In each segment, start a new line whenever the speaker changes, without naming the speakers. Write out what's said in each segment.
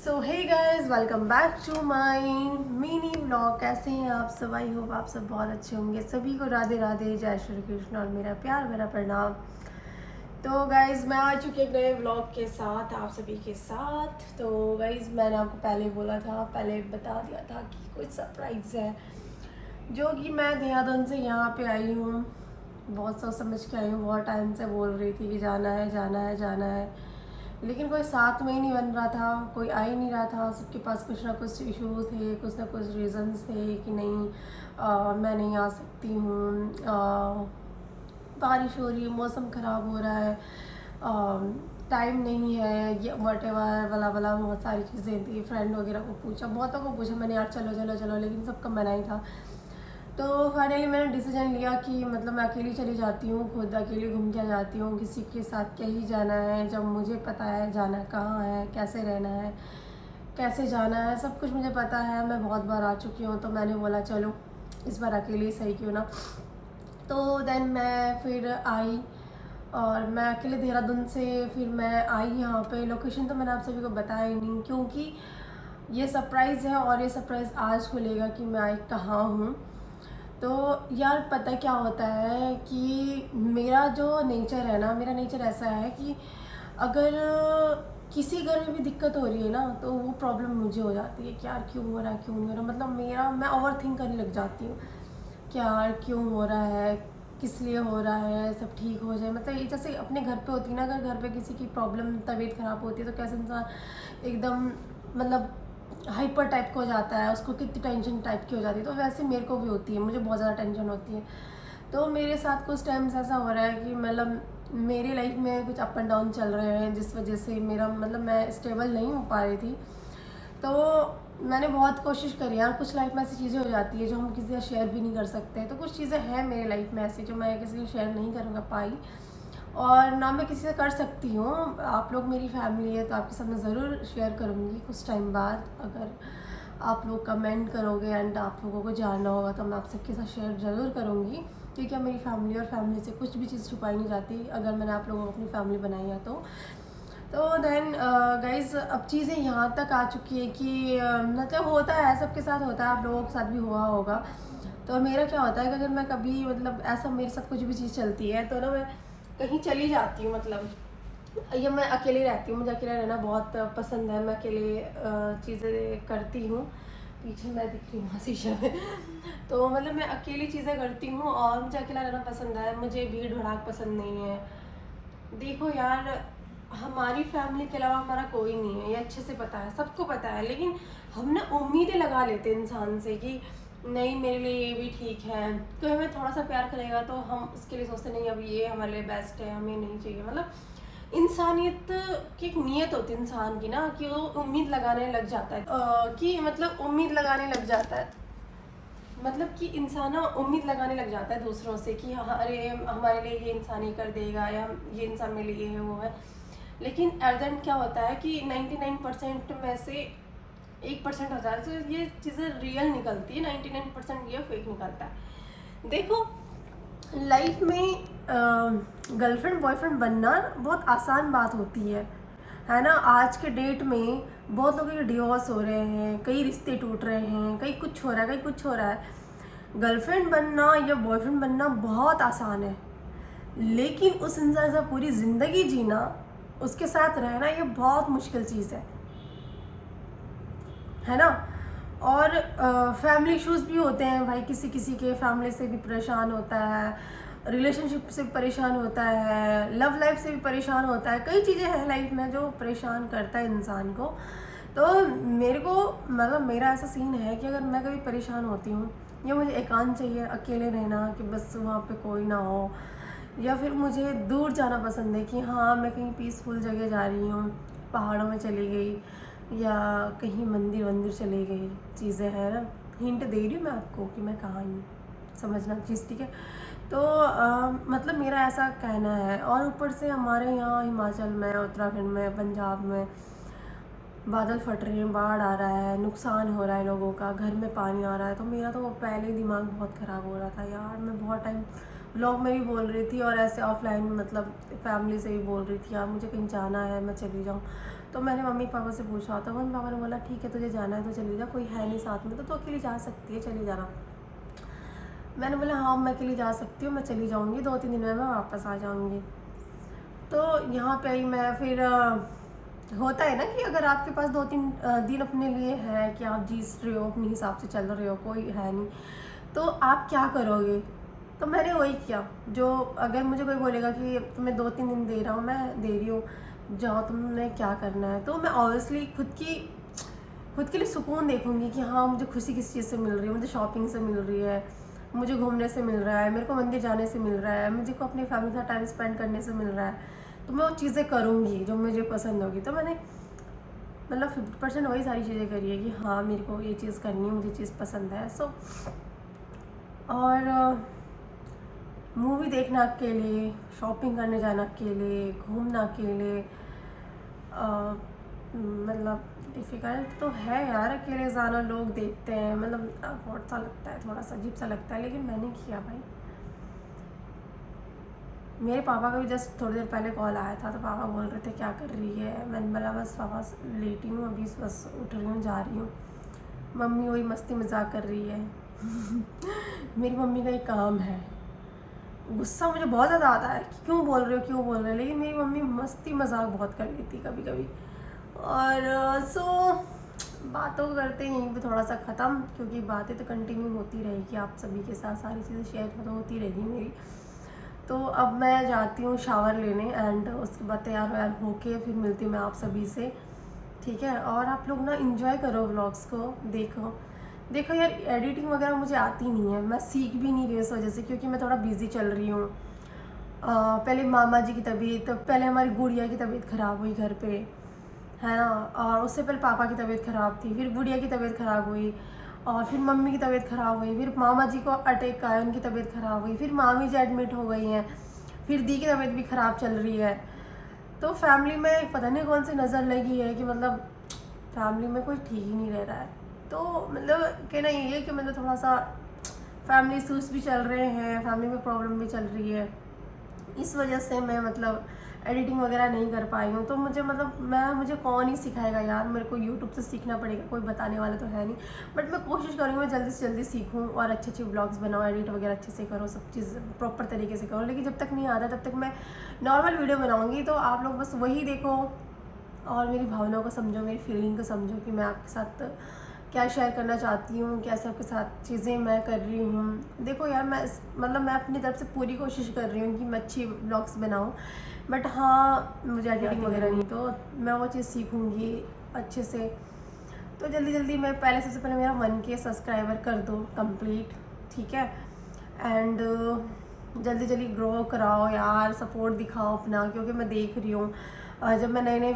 So hey guys, welcome back to my mini vlog. कैसे हैं आप सब? आई होप आप सब बहुत अच्छे होंगे। सभी को राधे राधे, जय श्री कृष्ण और मेरा प्यार भरा प्रणाम। तो गाइस मैं आ चुकी एक नए व्लॉग के साथ आप सभी के साथ। तो गाइस मैंने आपको पहले बोला था, पहले बता दिया था कि कुछ सरप्राइज़ है जो कि मैं देहरादून से यहाँ पे आई हूँ। बहुत सोच समझ के आई हूँ। बहुत टाइम से बोल रही थी कि जाना है जाना है जाना है, लेकिन कोई साथ में ही नहीं बन रहा था, कोई आ ही नहीं रहा था। सबके पास कुछ ना कुछ इश्यूज थे, कुछ ना कुछ रीज़न्स थे कि नहीं मैं नहीं आ सकती हूँ। बारिश हो रही है, मौसम ख़राब हो रहा है, टाइम नहीं है, ये वट एवर वाला वाला बहुत सारी चीज़ें थी। फ्रेंड वगैरह को पूछा, बहुतों को पूछा मैंने, यार चलो चलो चलो, लेकिन सबका मना ही था। तो फाइनली मैंने डिसीजन लिया कि मतलब मैं अकेली चली जाती हूँ, खुद अकेली घूम के जाती हूँ। किसी के साथ क्या ही जाना है, जब मुझे पता है जाना कहाँ है, कैसे रहना है, कैसे जाना है, सब कुछ मुझे पता है। मैं बहुत बार आ चुकी हूँ, तो मैंने बोला चलो इस बार अकेली सही क्यों ना। तो देन मैं फिर आई और मैं अकेले देहरादून से फिर मैं आई यहाँ पे। लोकेशन तो मैंने आप सभी को बताया ही नहीं, क्योंकि ये सरप्राइज़ है और ये सरप्राइज़ आज खुलेगा कि मैं आई कहाँ हूँ। तो यार पता क्या होता है कि मेरा जो नेचर है ना, मेरा नेचर ऐसा है कि अगर किसी घर में भी दिक्कत हो रही है ना, तो वो प्रॉब्लम मुझे हो जाती है कि यार क्यों हो रहा है, क्यों नहीं हो रहा। मतलब मैं ओवर थिंक करने लग जाती हूँ कि यार क्यों हो रहा है, किस लिए हो रहा है, सब ठीक हो जाए। मतलब ये जैसे अपने घर पे होती है ना, अगर घर पे किसी की प्रॉब्लम, तबीयत ख़राब होती है तो कैसे इंसान एकदम मतलब हाइपर टाइप का हो जाता है, उसको कितनी टेंशन टाइप की हो जाती है। तो वैसे मेरे को भी होती है, मुझे बहुत ज़्यादा टेंशन होती है। तो मेरे साथ कुछ टाइम्स ऐसा हो रहा है कि मतलब मेरी लाइफ में कुछ अप एंड डाउन चल रहे हैं, जिस वजह से मेरा मतलब मैं स्टेबल नहीं हो पा रही थी। तो मैंने बहुत कोशिश करी यार। कुछ लाइफ में ऐसी चीज़ें हो जाती है जो हम किसी से शेयर भी नहीं कर सकते। तो कुछ चीज़ें हैं मेरे लाइफ में ऐसी जो मैं किसी से शेयर नहीं करूँगा पाई, और ना मैं किसी से कर सकती हूँ। आप लोग मेरी फैमिली है, तो आपके साथ मैं ज़रूर शेयर करूँगी कुछ टाइम बाद। अगर आप लोग कमेंट करोगे एंड आप लोगों को जानना होगा तो मैं आप सबके साथ शेयर ज़रूर करूँगी, क्योंकि मेरी फैमिली और फैमिली से कुछ भी चीज़ छुपाई नहीं जाती अगर मैंने आप लोगों को अपनी फैमिली बनाई है तो देन गाइज़ अब चीज़ें यहाँ तक आ चुकी है कि मतलब होता है, सबके साथ होता है, आप लोगों के साथ भी हुआ होगा। तो मेरा क्या होता है कि अगर मैं कभी मतलब ऐसा मेरे साथ कुछ भी चीज़ चलती है तो ना मैं कहीं चली जाती हूँ। मतलब ये मैं अकेली रहती हूँ, मुझे अकेला रहना बहुत पसंद है। मैं अकेले चीज़ें करती हूँ। पीछे मैं दिख रही हूँ शीशे में तो मतलब मैं अकेली चीज़ें करती हूँ और मुझे अकेला रहना पसंद है। मुझे भीड़ भड़ाक पसंद नहीं है। देखो यार, हमारी फैमिली के अलावा हमारा कोई नहीं है, ये अच्छे से पता है, सबको पता है। लेकिन हम ना उम्मीदें लगा लेते हैं इंसान से कि नहीं मेरे लिए ये भी ठीक है। कोई हमें थोड़ा सा प्यार करेगा तो हम उसके लिए सोचते नहीं अब ये हमारे लिए बेस्ट है, हमें नहीं चाहिए। मतलब इंसानियत की एक नीयत होती है इंसान की ना, कि वो उम्मीद लगाने लग जाता है कि मतलब उम्मीद लगाने लग जाता है। मतलब कि इंसान ना उम्मीद लगाने लग जाता है दूसरों से कि हाँ अरे हमारे लिए ये इंसान ही कर देगा, या ये इंसान मेरे लिए ये है वो है। लेकिन एट द एंड क्या होता है कि 99% में से 1% होता है, तो ये चीज़ें रियल निकलती है, 99% ये फेक निकलता है। देखो लाइफ में गर्लफ्रेंड बॉयफ्रेंड बनना बहुत आसान बात होती है ना। आज के डेट में बहुत लोगों के डिवोर्स हो रहे हैं, कई रिश्ते टूट रहे हैं, कई कुछ हो रहा है, कई कुछ हो रहा है। गर्लफ्रेंड बनना या बॉयफ्रेंड बनना बहुत आसान है, लेकिन उस इंसान से पूरी ज़िंदगी जीना, उसके साथ रहना, ये बहुत मुश्किल चीज़ है ना। और फैमिली इश्यूज भी होते हैं भाई, किसी किसी के फैमिली से भी परेशान होता है, रिलेशनशिप से भी परेशान होता है, लव लाइफ से भी परेशान होता है। कई चीज़ें हैं लाइफ में जो परेशान करता है इंसान को। तो मेरे को मतलब मेरा ऐसा सीन है कि अगर मैं कभी परेशान होती हूँ या मुझे एकांत चाहिए, अकेले रहना, कि बस वहाँ पे कोई ना हो, या फिर मुझे दूर जाना पसंद है कि हाँ मैं कहीं पीसफुल जगह जा रही हूँ, पहाड़ों में चली गई या कहीं मंदिर वंदिर चली गई, चीज़ें हैं ना। हिंट दे रही हूँ मैं आपको कि मैं कहाँ हूँ, समझना चीज़, ठीक है। तो मतलब मेरा ऐसा कहना है। और ऊपर से हमारे यहाँ हिमाचल में, उत्तराखंड में, पंजाब में बादल फट रहे हैं, बाढ़ आ रहा है, नुकसान हो रहा है लोगों का, घर में पानी आ रहा है। तो मेरा तो पहले ही दिमाग बहुत ख़राब हो रहा था यार। मैं बहुत टाइम व्लॉग में भी बोल रही थी और ऐसे ऑफलाइन मतलब फैमिली से भी बोल रही थी यार मुझे कहीं जाना है, मैं चली जाऊँ। तो मैंने मम्मी पापा से पूछा तो मम्मी पापा ने बोला ठीक है तुझे जाना है तो चली जा, कोई है नहीं साथ में तो अकेली जा सकती है, चली जाना। मैंने बोला हाँ मैं अकेली जा सकती हूँ, मैं चली जाऊँगी, 2-3 दिन में मैं वापस आ जाऊँगी। तो यहाँ पे ही मैं फिर होता है ना कि अगर आपके पास 2-3 दिन अपने लिए है कि आप जी रहे हो, अपने हिसाब से चल रहे हो, कोई है नहीं, तो आप क्या करोगे। तो मैंने वही किया, जो अगर मुझे कोई बोलेगा कि तुम्हें 2-3 दिन दे रहा हूँ, मैं दे रही हूँ, जाओ तुमने क्या करना है, तो मैं ऑब्वियसली खुद के लिए सुकून देखूंगी कि हाँ मुझे खुशी किस चीज़ से मिल रही है, मुझे शॉपिंग से मिल रही है, मुझे घूमने से मिल रहा है, मेरे को मंदिर जाने से मिल रहा है, मुझे को अपनी फैमिली के साथ टाइम स्पेंड करने से मिल रहा है, तो मैं वो चीज़ें करूँगी जो मुझे पसंद होगी। तो मैंने मतलब 50% वही सारी चीज़ें करी है कि हाँ मेरे को ये चीज़ करनी है, मुझे चीज़ पसंद है। सो और मूवी देखना अकेले, शॉपिंग करने जाना अकेले, घूमना अकेले, मतलब डिफ़िकल्ट तो है यार अकेले जाना, लोग देखते हैं, मतलब बहुत सा लगता है, थोड़ा सा अजीब सा लगता है, लेकिन मैंने किया भाई। मेरे पापा का भी जस्ट थोड़ी देर पहले कॉल आया था, तो पापा बोल रहे थे क्या कर रही है, मैंने बोला बस पापा लेटी हूँ अभी, बस उठ रही हूँ जा रही हूँ। मम्मी वही मस्ती मजाक कर रही है मेरी मम्मी का एक काम है, गुस्सा मुझे बहुत ज़्यादा आता है कि क्यों बोल रहे हो क्यों बोल रहे हो, लेकिन मेरी मम्मी मस्ती मजाक बहुत कर लेती कभी कभी। और सो बातों को करते हैं यहीं पे थोड़ा सा ख़त्म, क्योंकि बातें तो कंटिन्यू होती रहेगी आप सभी के साथ, सारी चीज़ें शेयर तो होती रहेगी मेरी। तो अब मैं जाती हूँ शावर लेने एंड उसके बाद तैयार व्यार होके फिर मिलती हूँ मैं आप सभी से, ठीक है। और आप लोग ना इंजॉय करो व्लॉग्स को, देखो यार एडिटिंग वगैरह मुझे आती नहीं है, मैं सीख भी नहीं रही इस वजह से, क्योंकि मैं थोड़ा बिजी चल रही हूँ। पहले मामा जी की तबीयत, पहले हमारी गुड़िया की तबीयत ख़राब हुई घर पे, है ना, और उससे पहले पापा की तबीयत ख़राब थी, फिर गुड़िया की तबीयत ख़राब हुई, और फिर मम्मी की तबीयत ख़राब हुई, फिर मामा जी को अटैक आया, उनकी तबीयत ख़राब हुई, फिर मामी जी एडमिट हो गई हैं, फिर दी की तबीयत भी ख़राब चल रही है। तो फैमिली में पता नहीं कौन सी नज़र लगी है कि मतलब फैमिली में कोई ठीक ही नहीं रह रहा है। तो मतलब कहना ये है कि मतलब थोड़ा सा फैमिली इशूज़ भी चल रहे हैं, फैमिली में प्रॉब्लम भी चल रही है, इस वजह से मैं मतलब एडिटिंग वगैरह नहीं कर पाई हूँ। तो मुझे कौन ही सिखाएगा यार, मेरे को यूट्यूब से सीखना पड़ेगा, कोई बताने वाला तो है नहीं। बट मैं कोशिश करूँगी मैं जल्दी से जल्दी सीखूँ और अच्छे अच्छे ब्लॉग्स बनाऊँ, एडिट वगैरह अच्छे से करूँ, सब चीज़ प्रॉपर तरीके से करूँ। लेकिन जब तक नहीं आता तब तक मैं नॉर्मल वीडियो बनाऊँगी, तो आप लोग बस वही देखो और मेरी भावनाओं को समझो, मेरी फीलिंग को समझो कि मैं आपके साथ क्या शेयर करना चाहती हूँ, कैसे आपके साथ चीज़ें मैं कर रही हूँ। देखो यार मैं अपनी तरफ से पूरी कोशिश कर रही हूँ कि मैं अच्छी ब्लॉग्स बनाऊँ, बट हाँ मुझे एडिटिंग वगैरह नहीं, तो मैं वो चीज़ सीखूँगी अच्छे से। तो जल्दी जल्दी मैं सबसे पहले मेरा 1K सब्सक्राइबर कर दो कंप्लीट, ठीक है, एंड जल्दी जल्दी ग्रो कराओ यार, सपोर्ट दिखाओ अपना, क्योंकि मैं देख रही हूँ जब मैं नए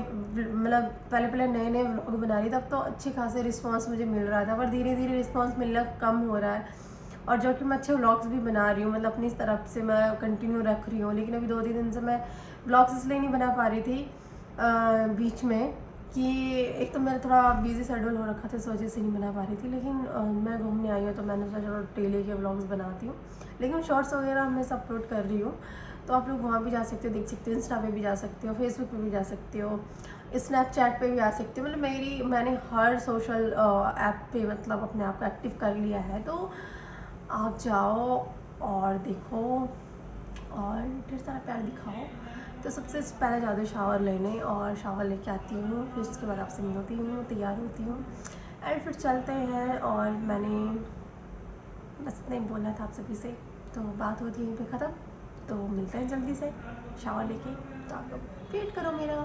पहले नए व्लॉग बना रही तब तो अच्छे खासे रिस्पांस मुझे मिल रहा था, पर धीरे धीरे रिस्पांस मिलना कम हो रहा है। और जो कि मैं अच्छे व्लॉग्स भी बना रही हूँ, मतलब अपनी तरफ से मैं कंटिन्यू रख रही हूँ, लेकिन अभी 2-3 दिन से मैं व्लॉग्स इसलिए नहीं बना पा रही थी बीच में कि एक तो मेरा थोड़ा बिजी शेड्यूल हो रखा था, इस वजह से नहीं बना पा रही थी। लेकिन मैं घूमने आई हूँ तो मैंने सोचा चलो डेली के व्लॉग्स बनाती हूँ, लेकिन शॉर्ट्स वगैरह मैं सब अपलोड कर रही हूँ, तो आप लोग वहाँ भी जा सकते हो, देख सकते हो, इंस्टा पे भी जा सकते हो, फेसबुक पे भी जा सकते हो, स्नैपचैट पे भी आ सकते हो। मतलब मैंने हर सोशल ऐप पे मतलब अपने आप को एक्टिव कर लिया है, तो आप जाओ और देखो और ढेर सारा प्यार दिखाओ। तो सबसे पहले जाती हूँ शावर लेने, और शावर लेके आती हूँ, फिर उसके बाद आपसे मिलती हूँ, तैयार होती हूँ एंड फिर चलते हैं। और मैंने बस इतना ही बोलना था आप सभी से, तो बात होती है यहीं पे ख़त्म। तो मिलते हैं जल्दी से शावर लेके, तो आप लोग वेट करो मेरा,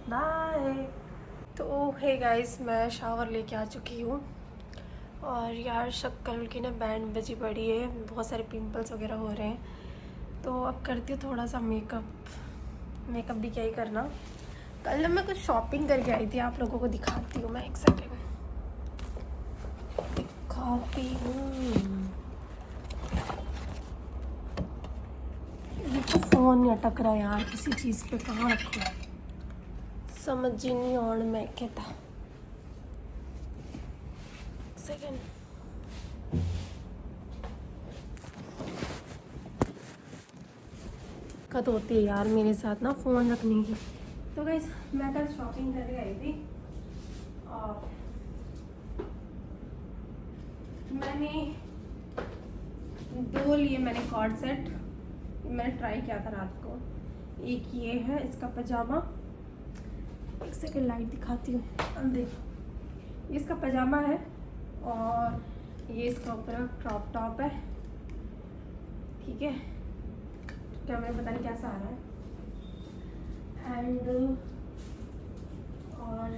बाय। तो हे गाइस, मैं शावर लेके आ चुकी हूँ, और यार शक्ल की ना बैंड बजी पड़ी है, बहुत सारे पिंपल्स वगैरह हो रहे हैं, तो अब करती हूँ थोड़ा सा मेकअप भी क्या ही करना। कल मैं कुछ शॉपिंग करके आई थी, आप लोगों को दिखाती हूँ मैं, एक सेकेंड दिखाती हूँ। ये तो फ़ोन नहीं अटक रहा यार, किसी चीज़ पे कहाँ रखूँ समझ ही नहीं, और मैं कहता सेकेंड दिक्कत होती है यार मेरे साथ ना फ़ोन रखने की, तो गाइस मैं कल शॉपिंग करने आई थी और मैंने 2 लिए मैंने कॉर्ड सेट। मैंने ट्राई किया था रात को। एक ये है इसका पजामा, एक सेकंड लाइट दिखाती हूँ अंदर। ये इसका पजामा है और ये इसका ऊपर क्रॉप टॉप है, ठीक है। कैमरे में पता नहीं कैसा आ रहा है। एंड और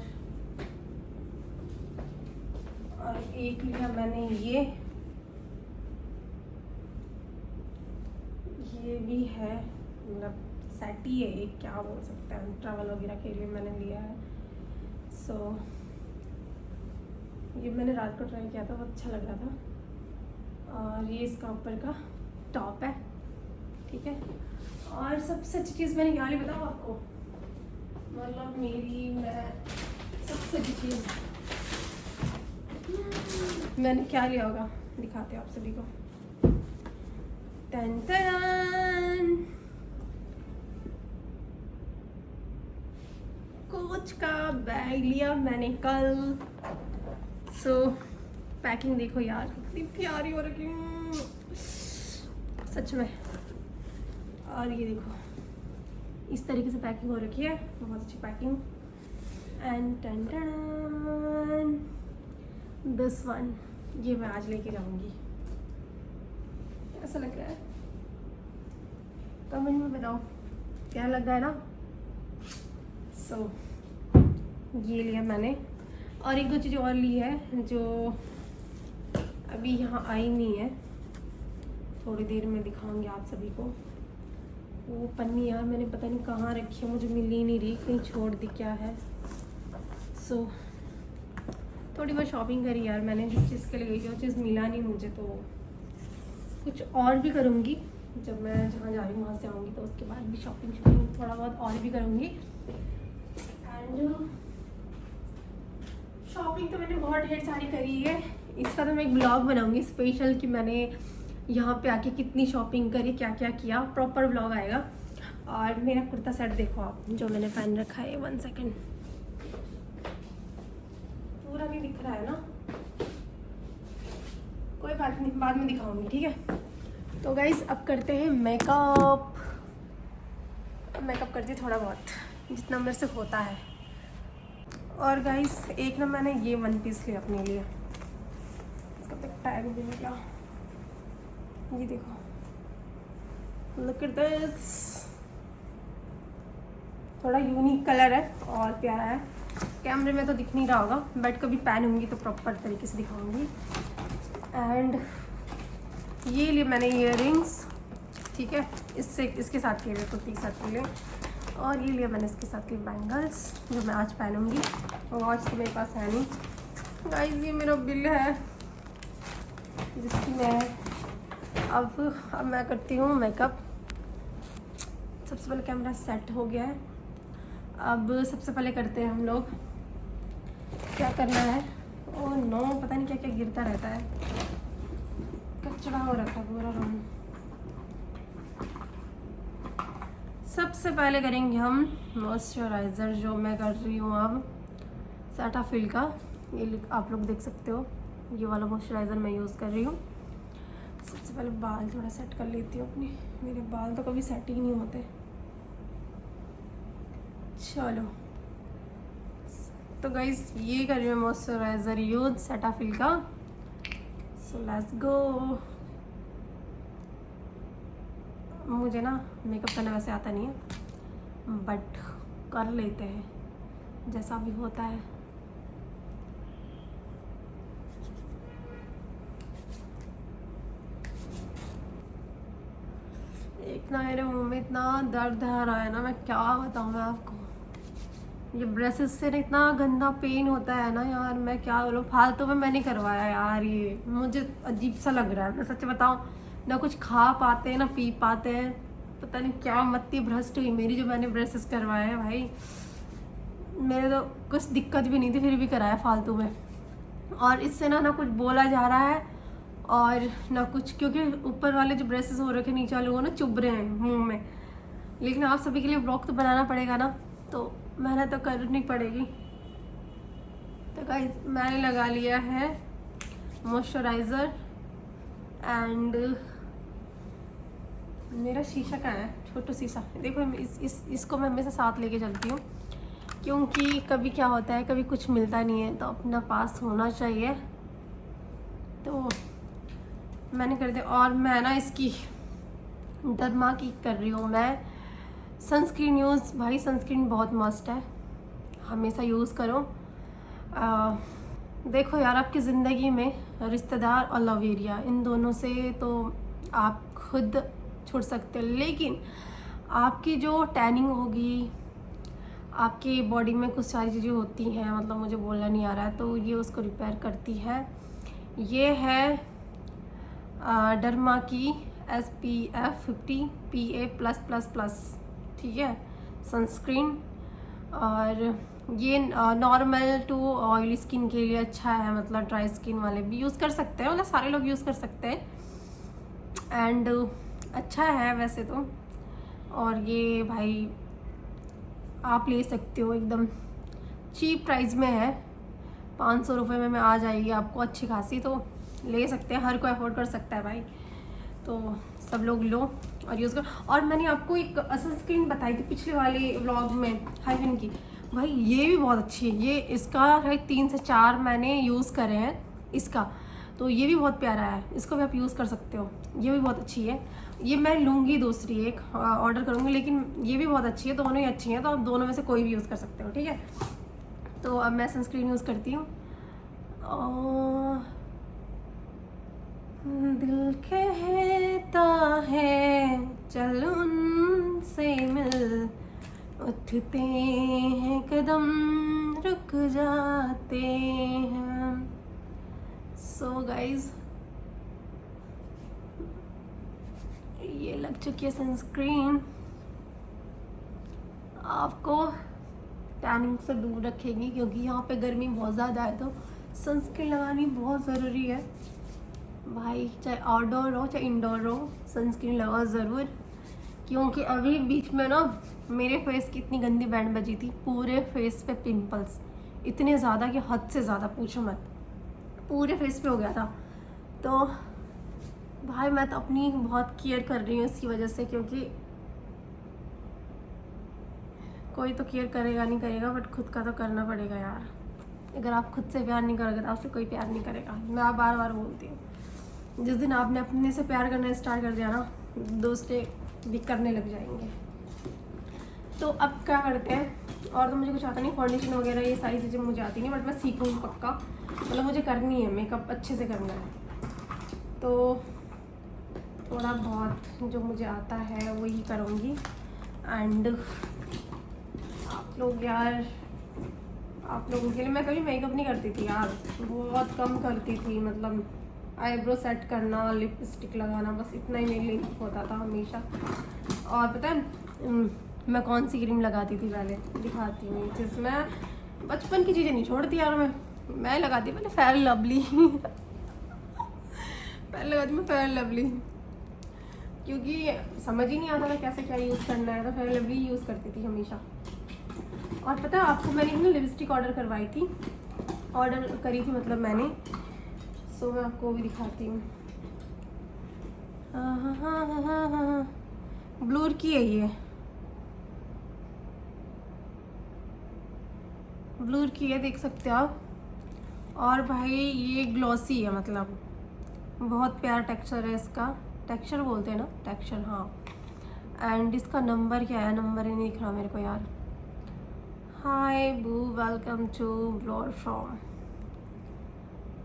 एक लिया मैंने ये भी है, मतलब सेट ही है एक, क्या बोल सकते हैं, ट्रैवल वगैरह के लिए मैंने लिया है। सो ये मैंने रात को ट्राई किया था, बहुत अच्छा लग रहा था। और ये इसका ऊपर का टॉप है, ठीक है। और सबसे अच्छी चीज़ मैंने क्या ली बताऊँ आपको, मतलब मैं सबसे अच्छी चीज़ मैंने क्या लिया होगा दिखाते हैं आप सभी को। टन टन, कोच का बैग लिया मैंने कल। सो पैकिंग देखो यार कितनी प्यारी हो रखी सच में। और ये देखो इस तरीके से पैकिंग हो रखी है, बहुत अच्छी पैकिंग। एंड टन टन, दिस वन, ये मैं आज लेके जाऊंगी। कैसा लग रहा है कमेंट में बताओ, क्या लग रहा है ना। सो ये लिया मैंने। और एक दो चीज़ और ली है जो अभी यहाँ आई नहीं है, थोड़ी देर में दिखाऊंगी आप सभी को। वो पन्नी यार मैंने पता नहीं कहाँ रखी है, मुझे मिल ही नहीं रही, कहीं छोड़ दी क्या है। सो थोड़ी बहुत शॉपिंग करी यार मैंने, जिस चीज़ के लिए गई, जो चीज़ मिला नहीं मुझे, तो कुछ और भी करूँगी। जब मैं जहाँ जा रही हूँ वहाँ से आऊँगी तो उसके बाद भी शॉपिंग थोड़ा बहुत और भी करूँगी। एंड शॉपिंग तो मैंने बहुत ढेर सारी करी है। इसका तो मैं एक ब्लॉग बनाऊँगी स्पेशल कि मैंने यहाँ पे आके कितनी शॉपिंग करी, क्या क्या किया, प्रॉपर ब्लॉग आएगा। और मेरा कुर्ता सेट देखो आप, जो मैंने पहन रखा है। 1 सेकेंड, पूरा नहीं दिख रहा है ना, कोई बात नहीं, बाद में दिखाऊंगी, ठीक है। तो गाइस अब करते हैं मेकअप करती थोड़ा बहुत जितना मेरे से होता है। और गाइस एक ना मैंने ये 1 पीस लिया अपने लिए, इसका तो टैग भी निकला, ये देखो, लुक एट दिस। थोड़ा यूनिक कलर है और प्यारा है। कैमरे में तो दिख नहीं रहा होगा, बट कभी पहनूंगी तो प्रॉपर तरीके से दिखाऊंगी। एंड ये लिए मैंने इयररिंग्स, ठीक है, इसके साथ के लिए, कुर्ती के साथ के लिए। और ये लिया मैंने इसके साथ के बैंगल्स, जो मैं आज पहनूंगी। वॉच तो मेरे पास है नहीं। गाइस ये मेरा बिल है जिसकी मैं अब मैं करती हूँ मेकअप। सबसे पहले कैमरा सेट हो गया है। अब सबसे पहले करते हैं हम लोग, क्या करना है। ओह नो, पता नहीं क्या क्या गिरता रहता है, कचरा हो रखा पूरा रूम। सबसे पहले करेंगे हम मॉइस्चराइज़र, जो मैं कर रही हूँ अब सेटाफिल का। ये आप लोग देख सकते हो, ये वाला मॉइस्चराइज़र मैं यूज़ कर रही हूँ। सबसे पहले बाल थोड़ा सेट कर लेती हूँ अपने, मेरे बाल तो कभी सेट ही नहीं होते। चलो तो गाइस ये कर रही हूँ मॉइस्चराइज़र यूज सेटाफिल का। So let's go. मुझे ना मेकअप करना वैसे आता नहीं है, बट कर लेते हैं जैसा भी होता है। एक ना मेरे मुंह में इतना दर्द आ रहा है ना, मैं क्या बताऊँ मैं आपको। ये ब्रेसेस से ना इतना गंदा पेन होता है ना यार, मैं क्या बोलूँ, फालतू में मैंने करवाया यार। ये मुझे अजीब सा लग रहा है, मैं सच बताऊँ। ना कुछ खा पाते हैं ना पी पाते हैं, पता नहीं क्या मत्ती भ्रष्ट हुई मेरी जो मैंने ब्रेसेस करवाए हैं भाई। मेरे तो कुछ दिक्कत भी नहीं थी, फिर भी कराया फालतू में। और इससे ना कुछ बोला जा रहा है और ना कुछ, क्योंकि ऊपर वाले जो ब्रेसेस हो रखे नीचे वाले वो ना चुभ रहे हैं मुंह में। लेकिन आप सभी के लिए ब्लॉग तो बनाना पड़ेगा ना, तो मेहनत तो करनी पड़ेगी। तो गाइस मैंने लगा लिया है मॉइस्चराइज़र एंड मेरा शीशा कहाँ है, छोटा शीशा देखो। इसको मैं हमेशा साथ लेके चलती हूँ, क्योंकि कभी क्या होता है, कभी कुछ मिलता नहीं है, तो अपना पास होना चाहिए। तो मैंने कर दिया। और मैं ना इसकी डरमा की कर रही हूँ मैं सनस्क्रीन यूज़। भाई सनस्क्रीन बहुत मस्त है, हमेशा यूज़ करो। देखो यार, आपकी ज़िंदगी में रिश्तेदार और लव एरिया, इन दोनों से तो आप खुद छूट सकते हो, लेकिन आपकी जो टैनिंग होगी, आपकी बॉडी में कुछ सारी चीज़ें होती हैं, मतलब मुझे बोलना नहीं आ रहा है, तो ये उसको रिपेयर करती है। ये है डरमा की SPF 50 PA+++, ठीक है, सनस्क्रीन। और ये नॉर्मल टू ऑयली स्किन के लिए अच्छा है, मतलब ड्राई स्किन वाले भी यूज़ कर सकते हैं, मतलब सारे लोग यूज़ कर सकते हैं। एंड अच्छा है वैसे तो। और ये भाई आप ले सकते हो, एकदम चीप प्राइस में है, 500 रुपये में आ जाएगी आपको अच्छी खासी, तो ले सकते हैं, हर कोई अफोर्ड कर सकता है भाई। तो सब लोग लो और यूज़ करो। और मैंने आपको एक सनस्क्रीन बताई थी पिछले वाले व्लॉग में, हाइफन की, भाई ये भी बहुत अच्छी है। ये इसका है 3 से 4 मैंने यूज़ करे हैं इसका, तो ये भी बहुत प्यारा है, इसको भी आप यूज़ कर सकते हो, ये भी बहुत अच्छी है। ये मैं लूँगी दूसरी एक ऑर्डर करूँगी, लेकिन ये भी बहुत अच्छी है, दोनों ही अच्छी हैं, तो आप दोनों में से कोई भी यूज़ कर सकते हो, ठीक है। तो अब मैं सनस्क्रीन यूज़ करती हूँ। दिल कहता है चल उनसे मिल, उठते हैं कदम रुक जाते हैं। सो गाइज ये लग चुकी है सनस्क्रीन, आपको टैनिंग से दूर रखेगी, क्योंकि यहाँ पे गर्मी बहुत ज़्यादा है, तो सनस्क्रीन लगानी बहुत ज़रूरी है भाई। चाहे आउटडोर हो चाहे इंडोर हो, सनस्क्रीन लगाओ ज़रूर। क्योंकि अभी बीच में ना मेरे फेस की इतनी गंदी बैंड बजी थी, पूरे फेस पे पिंपल्स इतने ज़्यादा कि हद से ज़्यादा पूछो मत, पूरे फेस पे हो गया था। तो भाई मैं तो अपनी बहुत केयर कर रही हूँ इसकी वजह से, क्योंकि कोई तो केयर करेगा नहीं करेगा, बट खुद का तो करना पड़ेगा यार। अगर आप खुद से प्यार नहीं करोगे तो आपसे कोई प्यार नहीं करेगा। मैं आप बार बार बोलती हूँ, जिस दिन आपने अपने से प्यार करना स्टार्ट कर दिया ना, दूसरे भी करने लग जाएंगे। तो अब क्या करते हैं, और तो मुझे कुछ आता नहीं, फाउंडेशन वगैरह ये सारी चीज़ें मुझे आती नहीं, बट मैं सीखूँगी पक्का, मतलब मुझे करनी है, मेकअप अच्छे से करना है। तो थोड़ा बहुत जो मुझे आता है वही करूँगी। एंड आप लोग यार, आप लोगों के लिए मैं कभी मेकअप नहीं करती थी यार, बहुत कम करती थी, मतलब आईब्रो सेट करना, लिपस्टिक लगाना, बस इतना ही मेरे लिए होता था हमेशा। और पता है मैं कौन सी क्रीम लगाती थी पहले, दिखाती हूँ, जिसमें बचपन की चीज़ें नहीं छोड़ती यार मैं लगाती पहले फेयर लवली पहले लगाती मैं फेयर लवली, क्योंकि समझ ही नहीं आता था कैसे क्या यूज़ करना है, तो फेयर लवली यूज़ करती थी हमेशा। और पता है आपको, मैंने एक ना लिपस्टिक ऑर्डर करवाई थी, ऑर्डर करी थी मतलब मैंने, सो मैं आपको भी दिखाती हूँ। हाँ, ब्लूर की है ये, ब्लूर की है, देख सकते हो आप। और भाई ये ग्लॉसी है, मतलब बहुत प्यारा टेक्सचर है इसका, टेक्सचर बोलते हैं ना, टेक्सचर, हाँ। एंड इसका नंबर क्या है, नंबर ही नहीं दिख रहा मेरे को यार। हाय बू, वेलकम टू ब्लॉर फ्रॉम,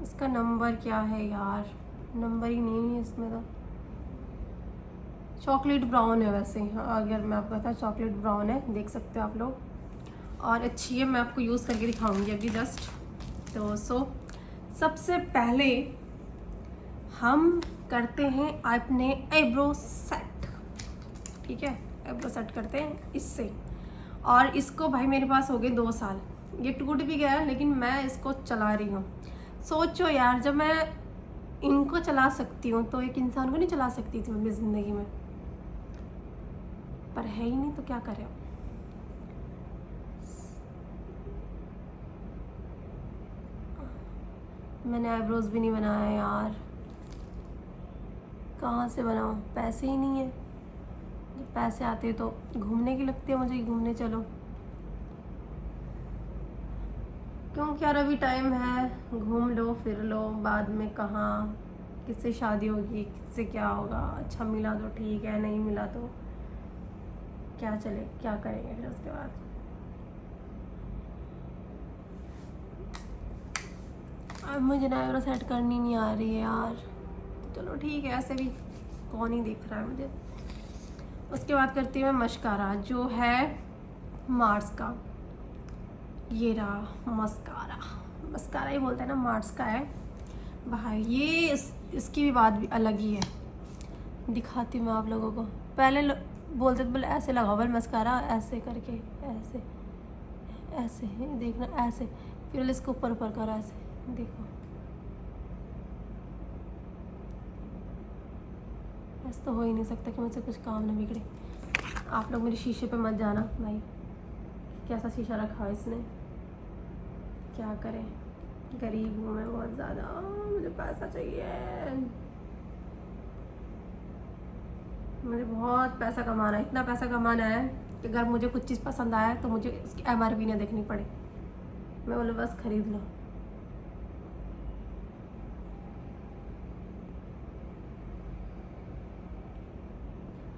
इसका नंबर क्या है यार, नंबर ही नहीं है इसमें तो। चॉकलेट ब्राउन है वैसे, अगर मैं आपको बताऊँ चॉकलेट ब्राउन है, देख सकते हो आप लोग, और अच्छी है, मैं आपको यूज़ करके दिखाऊंगी अभी जस्ट। तो सबसे पहले हम करते हैं अपने आईब्रो सेट, ठीक है, आईब्रो सेट करते हैं इससे। और इसको भाई मेरे पास हो गए 2 साल, ये टूट भी गया लेकिन मैं इसको चला रही हूँ। सोचो यार, जब मैं इनको चला सकती हूँ तो एक इंसान को नहीं चला सकती थी अपनी ज़िंदगी में, पर है ही नहीं, तो क्या करें। मैंने आईब्रोज भी नहीं बनाया यार, कहाँ से बनाऊँ, पैसे ही नहीं है। जब पैसे आते तो घूमने की लगती है मुझे, घूमने चलो। क्योंकि यार अभी टाइम है, घूम लो फिर लो, बाद में कहाँ किससे शादी होगी, किससे क्या होगा। अच्छा मिला तो ठीक है, नहीं मिला तो क्या चले, क्या करेंगे फिर उसके बाद। अब मुझे नायरा सेट करनी नहीं आ रही है यार, चलो ठीक है, ऐसे भी कौन ही देख रहा है मुझे। उसके बाद करती हूँ मैं मस्कारा, जो है मार्स का। ये रहा मस्कारा, मस्कारा ही बोलते हैं ना, मार्स का है भाई। ये इसकी भी बात भी अलग ही है, दिखाती हूँ मैं आप लोगों को। पहले बोलते थे बोले ऐसे लगाओ बल मस्कारा, ऐसे करके, ऐसे ऐसे देखना, ऐसे, फिर इसको ऊपर ऊपर करा, ऐसे देखो, ऐसा तो हो ही नहीं सकता कि मुझसे कुछ काम ना बिगड़े। आप लोग मेरे शीशे पे मत जाना भाई, कैसा शीशा रखा है इसने, क्या करें, गरीब हूँ मैं बहुत ज़्यादा, मुझे पैसा चाहिए, मुझे बहुत पैसा कमाना है। इतना पैसा कमाना है कि अगर मुझे कुछ चीज़ पसंद आया तो मुझे इसकी MRP ना देखनी पड़े, मैं बोले बस खरीद लो।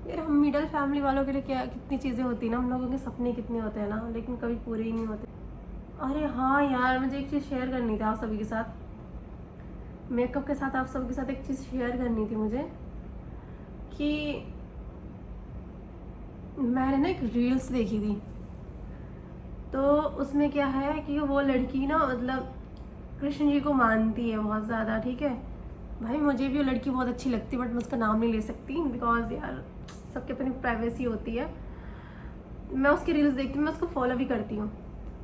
यार हम मिडिल फैमिली वालों के लिए क्या कितनी चीज़ें होती हैं ना, हम लोगों के सपने कितने होते हैं ना, लेकिन कभी पूरे ही नहीं होते। अरे हाँ यार, मुझे एक चीज़ शेयर करनी थी आप सभी के साथ, मेकअप के साथ आप सभी के साथ एक चीज़ शेयर करनी थी मुझे, कि मैंने ना एक रील्स देखी थी, तो उसमें क्या है कि वो लड़की ना मतलब कृष्ण जी को मानती है बहुत ज़्यादा, ठीक है भाई। मुझे भी वो लड़की बहुत अच्छी लगती है, बट मैं उसका नाम नहीं ले सकती बिकॉज यार सबके अपनी प्राइवेसी होती है। मैं उसकी रील्स देखती हूँ, मैं उसको फॉलो भी करती हूँ,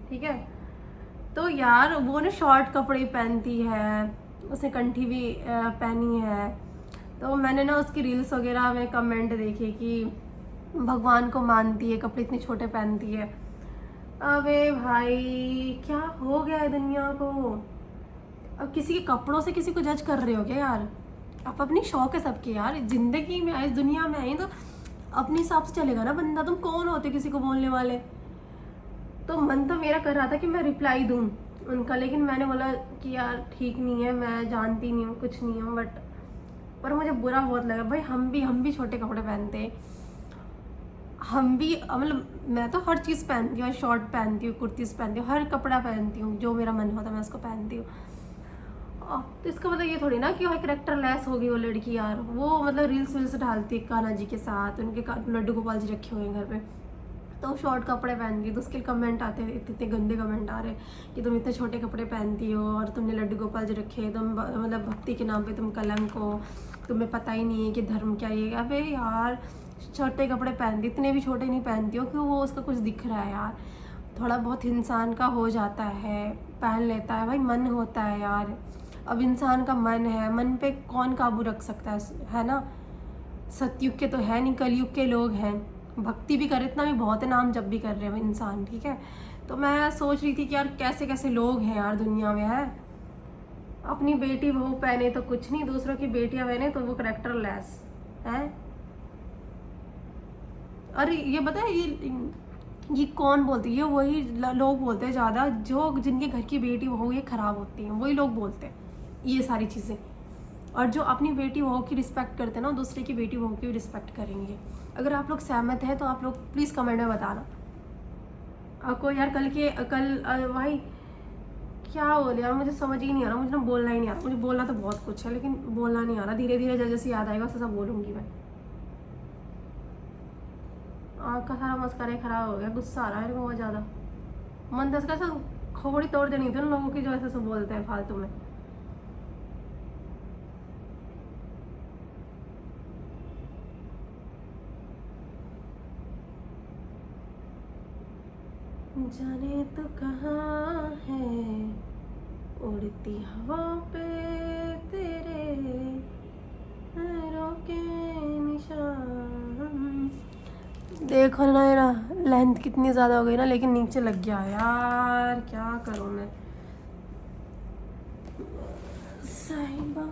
ठीक है। तो यार वो ना शॉर्ट कपड़े पहनती है, उसने कंठी भी पहनी है। तो मैंने ना उसकी रील्स वगैरह में कमेंट देखे कि भगवान को मानती है, कपड़े इतने छोटे पहनती है। अबे भाई क्या हो गया है दुनिया को, अब किसी के कपड़ों से किसी को जज कर रहे हो क्या यार। आप अपनी शौक है सबके यार, जिंदगी में इस दुनिया में आई तो अपने हिसाब से चलेगा ना बंदा। तुम कौन होते किसी को बोलने वाले। तो मन तो मेरा कर रहा था कि मैं रिप्लाई दूं उनका, लेकिन मैंने बोला कि यार ठीक नहीं है, मैं जानती नहीं हूँ, कुछ नहीं हूँ, बट पर मुझे बुरा बहुत लगा भाई। हम भी छोटे कपड़े पहनते हैं, हम भी मतलब मैं तो हर चीज़ पहनती हूँ, शॉर्ट पहनती हूँ, कुर्तीज़ पहनती हूँ, हर कपड़ा पहनती हूँ, जो मेरा मन होता है मैं उसको पहनती हूँ। तो इसका मतलब ये थोड़ी ना कि वो कैरेक्टर लेस होगी वो लड़की यार। वो मतलब रील्स वील्स डालती है कान्हा जी के साथ, उनके लड्डू गोपाल जी रखे हुए हैं घर पे, तो शॉर्ट कपड़े पहनती है, तो उसके कमेंट आते हैं, इतने गंदे कमेंट आ रहे हैं कि तुम इतने छोटे कपड़े पहनती हो और तुमने लड्डू गोपाल जी रखे, तुम मतलब भक्ति के नाम पे तुम कलंक हो, तुम्हें पता ही नहीं है कि धर्म क्या है। अबे यार छोटे कपड़े पहनती, इतने भी छोटे नहीं पहनती हो कि वो उसका कुछ दिख रहा है यार। थोड़ा बहुत इंसान का हो जाता है, पहन लेता है भाई, मन होता है यार। अब इंसान का मन है, मन पे कौन काबू रख सकता है ना। सतयुग के तो है नहीं, कलयुग के लोग हैं, भक्ति भी करे इतना भी बहुत है, नाम जब भी कर रहे हैं इंसान, ठीक है। तो मैं सोच रही थी कि यार कैसे कैसे लोग हैं यार दुनिया में है। अपनी बेटी बहू पहने तो कुछ नहीं, दूसरों की बेटियां पहने तो वो करेक्टर लेस है। अरे ये पता है ये कौन बोलती है, ये वही लोग बोलते हैं ज़्यादा जो जिनके घर की बेटी बहू ये ख़राब होती हैं, वही लोग बोलते हैं ये सारी चीज़ें। और जो अपनी बेटी बहू की रिस्पेक्ट करते हैं ना, दूसरे की बेटी बहू की भी रिस्पेक्ट करेंगे। अगर आप लोग सहमत हैं तो आप लोग प्लीज़ कमेंट में बताना। आपको यार कल भाई क्या बोले यार, मुझे समझ ही नहीं आ रहा, मुझे ना बोलना ही नहीं आ रहा। मुझे बोलना तो बहुत कुछ है लेकिन बोलना नहीं आ रहा, धीरे धीरे जैसे जैसे याद आएगा वैसे सब बोलूँगी मैं। आँख का सारा मस्करा खराब हो गया, गुस्सा आ रहा है मेरे को बहुत ज़्यादा। मन दस का सब खोपड़ी तोड़ देनी थी उन लोगों की जो ऐसे सब बोलते हैं फालतू में। जाने तो कहाँ है उड़ती हवा पे तेरे पैरों के निशान। देखो ना मेरा लेंथ कितनी ज़्यादा हो गई ना, लेकिन नीचे लग गया यार, क्या करूँ मैं। साहिबा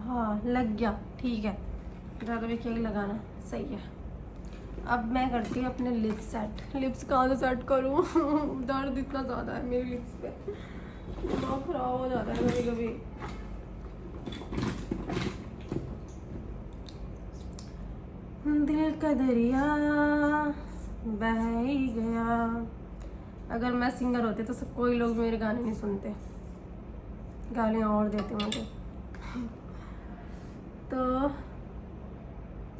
हाँ लग गया, ठीक है, ज़्यादा भी क्या ही लगाना, सही है। अब मैं करती हूँ अपने लिप्स सेट। लिप्स कहाँ से सेट करूँ दर्द इतना ज़्यादा है मेरे लिप्स पे, दिमाग खराब हो जाता है कभी कभी। दिल का दरिया बह ही गया। अगर मैं सिंगर होती तो सब कोई लोग मेरे गाने नहीं सुनते, गालियाँ और देते मुझे। तो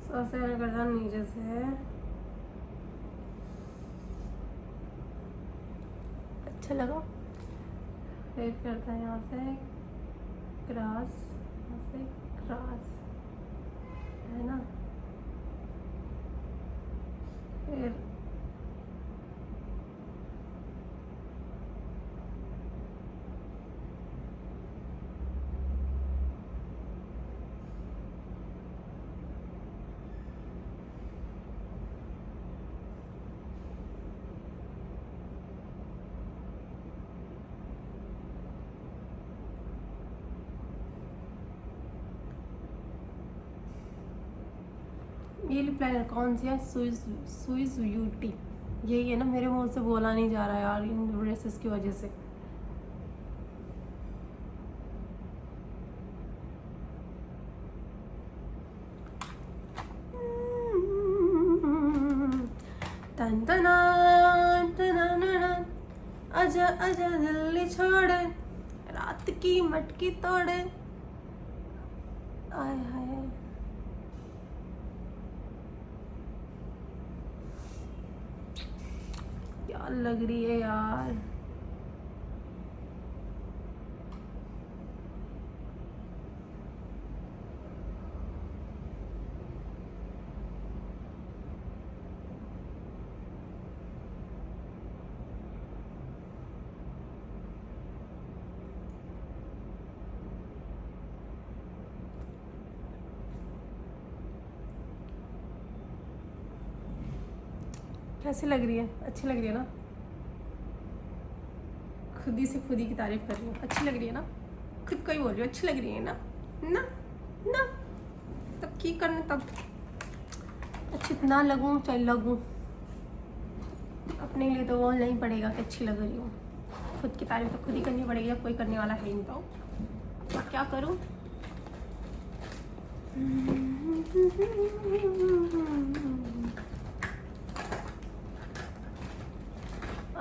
सबसे पहले करता नीचे से, अच्छा लगा। फिर करता है यहाँ से क्रॉस, यहाँ से क्रॉस, है ना। फिर ये लिप लाइनर कौन सी है? स्विस ब्यूटी, यही है ना। मेरे मुंह से बोला नहीं जा रहा यार इन ड्रेसेस की वजह से। तन तना तना, आजा आजा दिल्ली छोड़े, रात की मटकी तोड़े, आय हाय। क्या लग रही है यार। कैसी लग रही है? अच्छी लग रही है ना। खुद ही से खुद ही की तारीफ कर रही हूँ, अच्छी लग रही है ना। खुद को ही बोल रही हूँ अच्छी लग रही है ना। ना ना तब की करने, तब अच्छी ना लगूँ चाहे लगूँ, अपने लिए तो वो नहीं पड़ेगा कि अच्छी लग रही हूँ। खुद की तारीफ तो खुद ही करनी पड़ेगी, जब कोई करने वाला है नहीं तो क्या करूँ।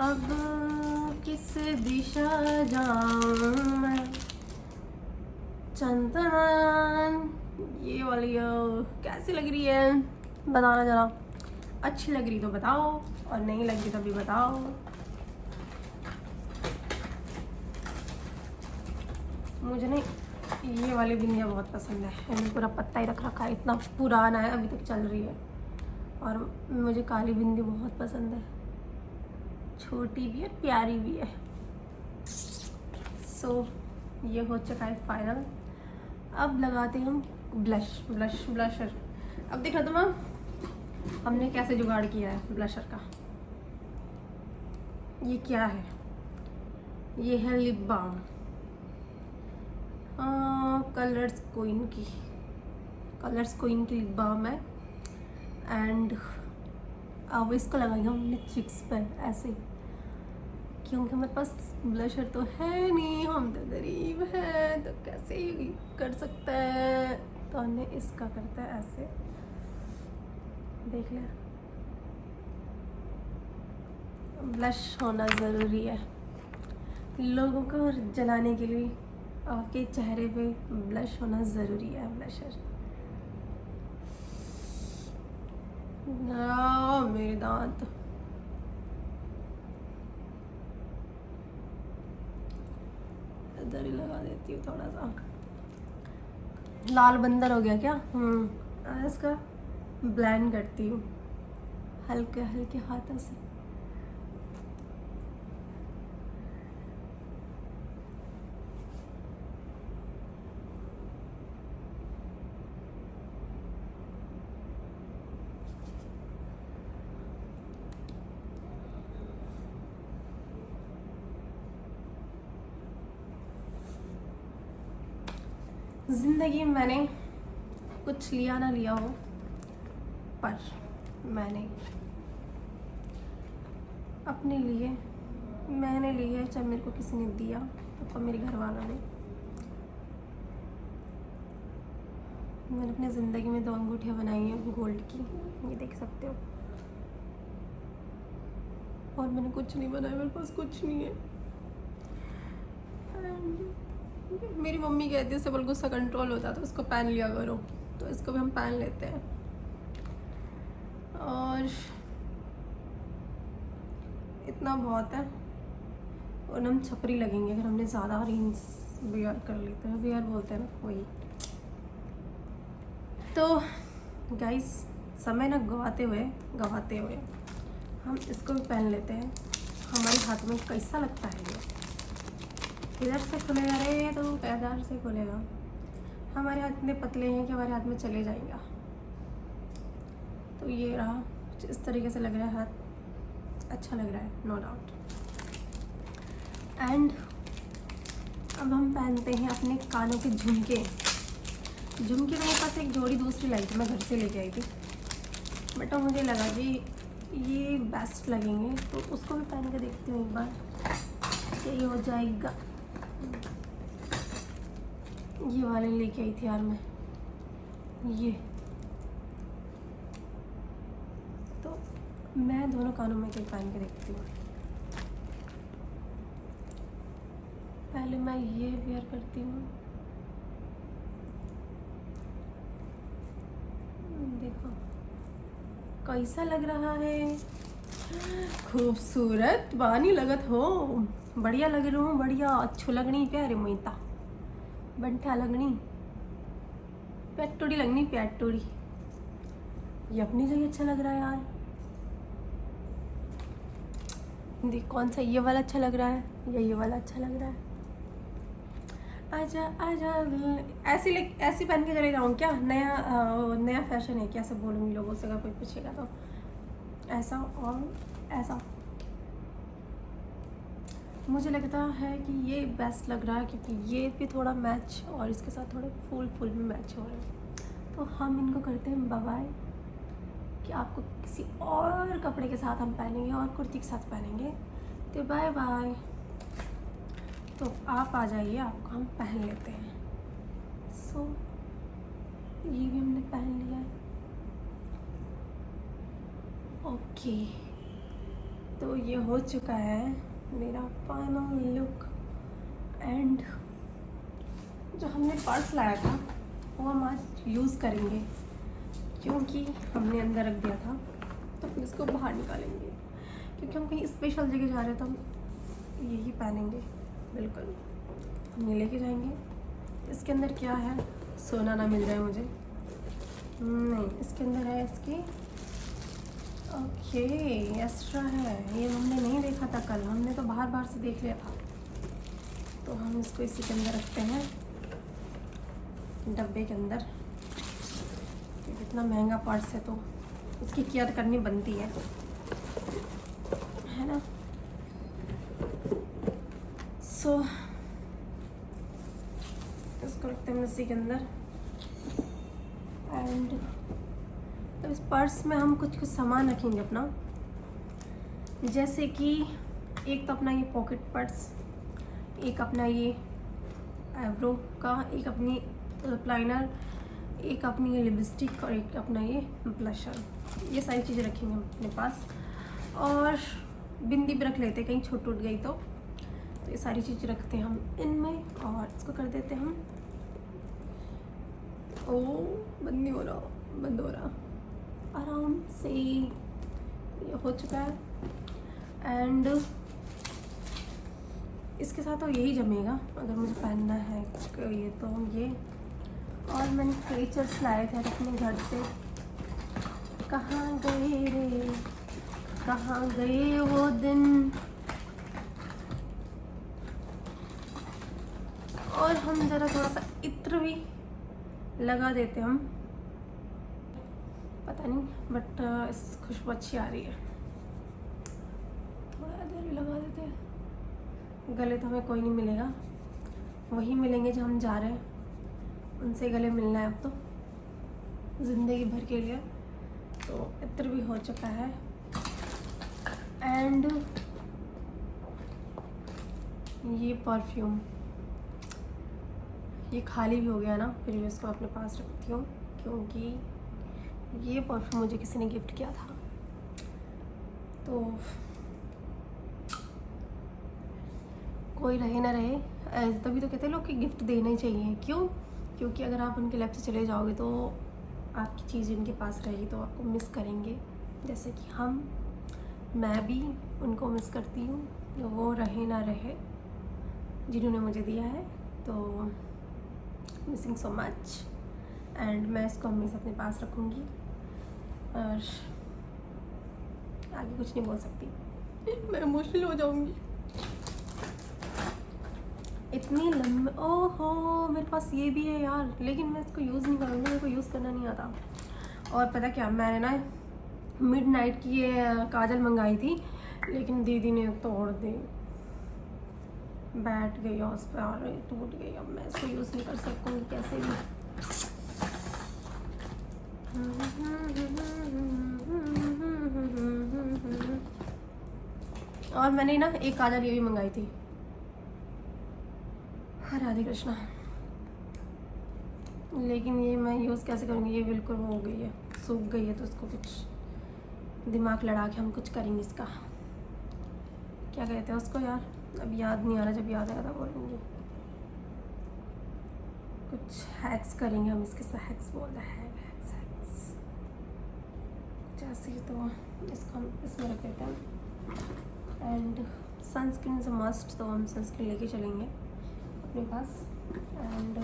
अब किस दिशा जाऊं मैं, चंदन ये वाली कैसी लग रही है बताना जरा। अच्छी लग रही तो बताओ, और नहीं लग रही तो भी बताओ। मुझे नहीं ये वाली बिंदिया बहुत पसंद है, मैंने पूरा पत्ता ही रख रखा है, इतना पुराना है अभी तक चल रही है। और मुझे काली बिंदी बहुत पसंद है, छोटी भी है प्यारी भी है। सो ये हो चुका है फाइनल। अब लगाते हैं हम ब्लशर। अब देख रहा था हमने कैसे जुगाड़ किया है ब्लशर का। ये क्या है? ये है लिप बाम, कलर्स क्वीन की लिप बाम है। एंड अब इसको लगाएंगे हमने चिक्स पर ऐसे, क्योंकि हमारे पास ब्लशर तो है नहीं, हम तो गरीब हैं, तो कैसे कर सकते हैं। तो हमने इसका करता है ऐसे, देख ले। ब्लश होना ज़रूरी है लोगों को जलाने के लिए, आपके चेहरे पे ब्लश होना ज़रूरी है। ब्लशर मेरे दांत, इधर ही लगा देती हूँ थोड़ा सा। लाल बंदर हो गया क्या? इसका ब्लेंड करती हूँ हल्के हल्के हाथों से। ज़िंदगी में मैंने कुछ लिया ना लिया हो, पर मैंने अपने लिए मैंने ली है, चाहे मेरे को किसी ने दिया तो मेरे घर वालों ने। मैंने अपनी ज़िंदगी में 2 अंगूठियाँ बनाई हैं गोल्ड की, ये देख सकते हो। और मैंने कुछ नहीं बनाया, मेरे पास कुछ नहीं है। मेरी मम्मी कहती है सबल गुस्सा कंट्रोल होता है तो उसको पहन लिया करो, तो इसको भी हम पहन लेते हैं। और इतना बहुत है, और हम छपरी लगेंगे अगर हमने ज़्यादा रिंग्स वेयर कर लेते हैं, वेयर बोलते हैं ना वही। तो गाइस समय ना गवाते हुए हम इसको भी पहन लेते हैं। हमारे हाथ में कैसा लगता है ये, इधर से खुलेगा रे तो इधर से खुलेगा। हमारे हाथ इतने पतले हैं कि हमारे हाथ में चले जाएगा। तो ये रहा, इस तरीके से लग रहा है हाथ, अच्छा लग रहा है नो डाउट। एंड अब हम पहनते हैं अपने कानों के झुमके। झुमके तो मेरे पास एक जोड़ी दूसरी लाई थी, मैं घर से लेके आई थी, बट मुझे लगा कि ये बेस्ट लगेंगे, तो उसको भी पहन के देखती हूँ एक बार कि ये हो जाएगा। ये वाले लेके आई थी यार मैं, ये तो मैं दोनों कानों में कहीं पहन के देखती हूँ। पहले मैं ये वेयर करती हूँ, देखो कैसा लग रहा है, खूबसूरत बानी लगत हो, बढ़िया लग रहा हूँ, बढ़िया अच्छो लगनी प्यारे मैता बंठा लगनी, पैटोड़ी लगनी पैटोड़ी। ये अपनी जगह अच्छा लग रहा है यार। देख कौन सा, ये वाला अच्छा लग रहा है या ये वाला अच्छा लग रहा है। आजा आजा, ऐसी पहन के चले जाऊँ क्या, नया फैशन है क्या, सब बोलूँगी लोगों से अगर कोई पूछेगा तो। ऐसा और ऐसा मुझे लगता है कि ये बेस्ट लग रहा है, क्योंकि ये भी थोड़ा मैच और इसके साथ थोड़े फूल भी मैच हो रहे हैं। तो हम इनको करते हैं बाय, कि आपको किसी और कपड़े के साथ हम पहनेंगे और कुर्ती के साथ पहनेंगे, तो बाय बाय। तो आप आ जाइए, आपको हम पहन लेते हैं। सो ये भी हमने पहन लिया है, ओके। तो ये हो चुका है मेरा फाइनल लुक। एंड जो हमने पर्स लाया था वो हम आज यूज़ करेंगे, क्योंकि हमने अंदर रख दिया था, तो फिर इसको बाहर निकालेंगे, क्योंकि हम कहीं स्पेशल जगह जा रहे हैं तो हम यही पहनेंगे। बिल्कुल हम ये लेके जाएंगे। इसके अंदर क्या है, सोना ना मिल जाए मुझे, नहीं इसके अंदर है इसकी, ओके एक्स्ट्रा है, ये हमने नहीं देखा था कल, हमने तो बाहर से देख लिया था। तो हम इसको इसी के अंदर रखते हैं, डब्बे के अंदर। इतना महंगा पर्स है तो उसकी केयर करनी बनती है ना। सो इसको रखते हैं इसी के अंदर। एंड तो इस पर्स में हम कुछ सामान रखेंगे अपना, जैसे कि एक तो अपना ये पॉकेट पर्स, एक अपना ये आईब्रो का, एक अपनी लाइनर, एक अपनी ये लिपस्टिक और एक अपना ये ब्लशर। ये सारी चीज़ें रखेंगे हम अपने पास। और बिंदी भी रख लेते हैं, कहीं छूट टूट गई तो ये सारी चीज़ें रखते हैं हम इनमें। और इसको कर देते हैं हम, ओ बंद हो रहा आराम से, ये हो चुका है। एंड इसके साथ तो यही जमेगा अगर मुझे पहनना है ये, तो ये और मैंने क्रिएचर्स लाए थे अपने घर से। कहाँ गए रे, कहाँ गए वो दिन। और हम ज़रा थोड़ा सा इत्र भी लगा देते हम, पता नहीं, बट इस खुशबू अच्छी आ रही है। थोड़ा देर भी लगा देते हैं। गले तो हमें कोई नहीं मिलेगा, वही मिलेंगे जो हम जा रहे हैं, उनसे गले मिलना है अब तो ज़िंदगी भर के लिए। तो इत्र भी हो चुका है। एंड ये परफ्यूम ये खाली भी हो गया ना, फिर मैं इसको अपने पास रखती हूँ, क्योंकि ये परफ्यूम मुझे किसी ने गिफ्ट किया था। तो कोई रहे ना रहे, तभी तो कहते हैं लोग कि गिफ्ट देना ही चाहिए। क्यों? क्योंकि अगर आप उनके लाइफ से चले जाओगे तो आपकी चीज़ उनके पास रहेगी तो आपको मिस करेंगे। जैसे कि मैं भी उनको मिस करती हूँ, तो वो रहे ना रहे जिन्होंने मुझे दिया है। तो मिसिंग सो मच। एंड मैं इसको हमेशा अपने पास रखूँगी और आगे कुछ नहीं बोल सकती। मैं इमोशनल हो जाऊँगी। इतनी लंबी, ओहो मेरे पास ये भी है यार, लेकिन मैं इसको यूज़ नहीं करूँगी, मेरे को यूज़ करना नहीं आता। और पता क्या, मैंने ना मिडनाइट की ये काजल मंगाई थी, लेकिन दीदी ने तोड़ दी, बैठ गई और उस पर और टूट गई। अब मैं इसको यूज़ नहीं कर सकूँगी कैसे भी। और मैंने ना एक काजल ये भी मंगाई थी, राधे कृष्णा, लेकिन ये मैं यूज़ कैसे करूँगी, ये बिल्कुल वो हो गई है, सूख गई है। तो उसको कुछ दिमाग लड़ा के हम कुछ करेंगे इसका। क्या कहते हैं उसको यार, अब याद नहीं आ रहा, जब याद आया था बोलेंगे। कुछ हैक्स करेंगे हम इसके साथ, हैक्स बोल रहे हैं, हैक्स जैसे। तो इसको हम इसमें रख देते हैं। And sunscreen is a must, तो हम सनस्क्रीन लेके चलेंगे अपने पास। एंड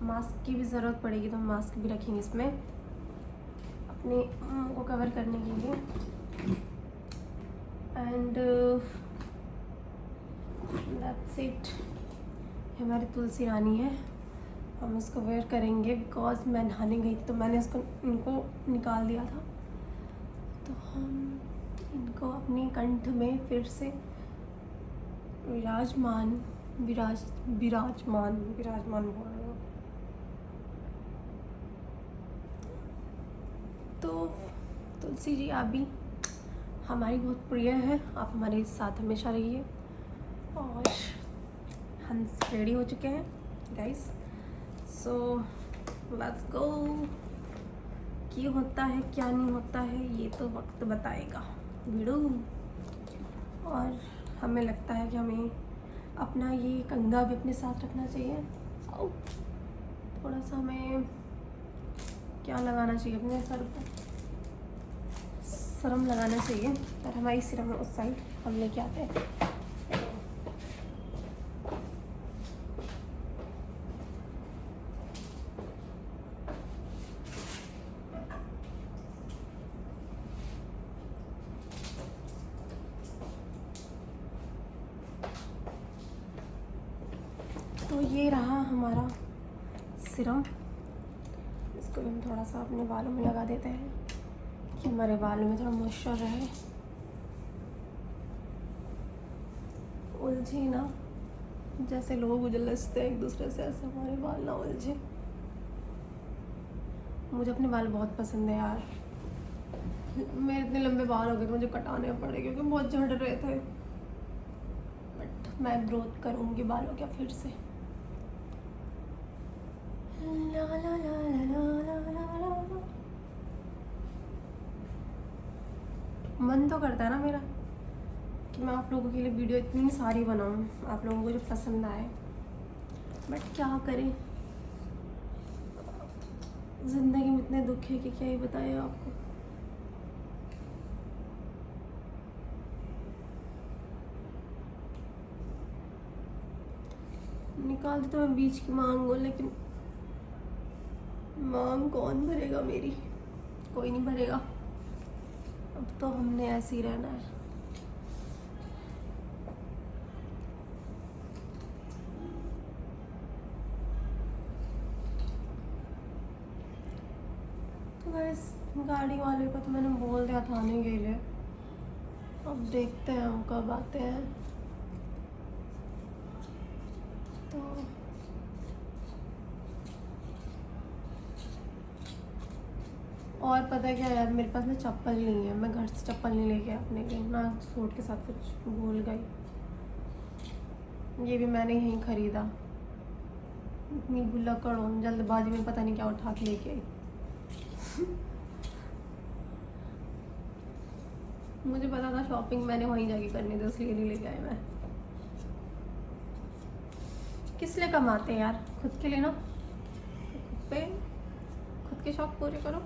मास्क की भी ज़रूरत पड़ेगी तो हम मास्क भी रखेंगे इसमें अपने मुंह को कवर करने के लिए। And that's it. हमारी तुलसी रानी है, हम इसको वेयर करेंगे बिकॉज मैं नहाने गई थी तो मैंने इनको निकाल दिया था। तो हम इनको अपने कंठ में फिर से विराजमान बोल रहे हो। तो तुलसी जी, आप भी हमारी बहुत प्रिय है, आप हमारे साथ हमेशा रहिए। और हम रेडी हो चुके हैं गाइस, सो लेट्स गो। क्या होता है क्या नहीं होता है ये तो वक्त बताएगा वीडियो। और हमें लगता है कि हमें अपना ये कंघा भी अपने साथ रखना चाहिए। और थोड़ा सा हमें क्या लगाना चाहिए अपने सर पर, सरम लगाना चाहिए, पर हमारी सिरम है उस साइड, हम लेके आते हैं। तो ये रहा हमारा सिरम, इसको हम थोड़ा सा अपने बालों में लगा देते हैं कि हमारे बालों में थोड़ा मॉइस्चर रहे, उलझे ना। जैसे लोग उलझते हैं एक दूसरे से, ऐसे हमारे बाल ना उलझे। मुझे अपने बाल बहुत पसंद है यार, मेरे इतने लंबे बाल हो गए तो मुझे कटाने पड़े क्योंकि बहुत झड़ रहे थे। बट मैं ग्रोथ करूँगी बालों का फिर से। ला ला ला ला ला ला ला ला। मन तो करता है ना मेरा कि मैं आप लोगों के लिए वीडियो इतनी सारी बनाऊं, आप लोगों को जो पसंद आए, बट क्या करें, ज़िंदगी में इतने दुख है कि क्या ही बताएं आपको। निकाल दी तो मैं बीच की मांगो, लेकिन मांग कौन भरेगा मेरी? कोई नहीं भरेगा। अब तो हमने ऐसे ही रहना है। तो गाइस गाड़ी वाले को तो मैंने बोल दिया था आने के लिए। अब देखते हैं हम कब आते हैं। तो और पता है क्या यार, मेरे पास ना चप्पल नहीं है। मैं घर से चप्पल नहीं लेके अपने लिए ना, सूट के साथ कुछ भूल गई। ये भी मैंने यहीं ख़रीदा। इतनी भुलक्कड़ हूँ, जल्दबाजी में पता नहीं क्या उठा के लेके आई। मुझे पता था शॉपिंग मैंने वहीं जाके करनी थी, इसलिए नहीं लेके आई मैं। किस लिए कमाते हैं यार? खुद के लिए ना, खुद पे खुद के शौक पूरे करो।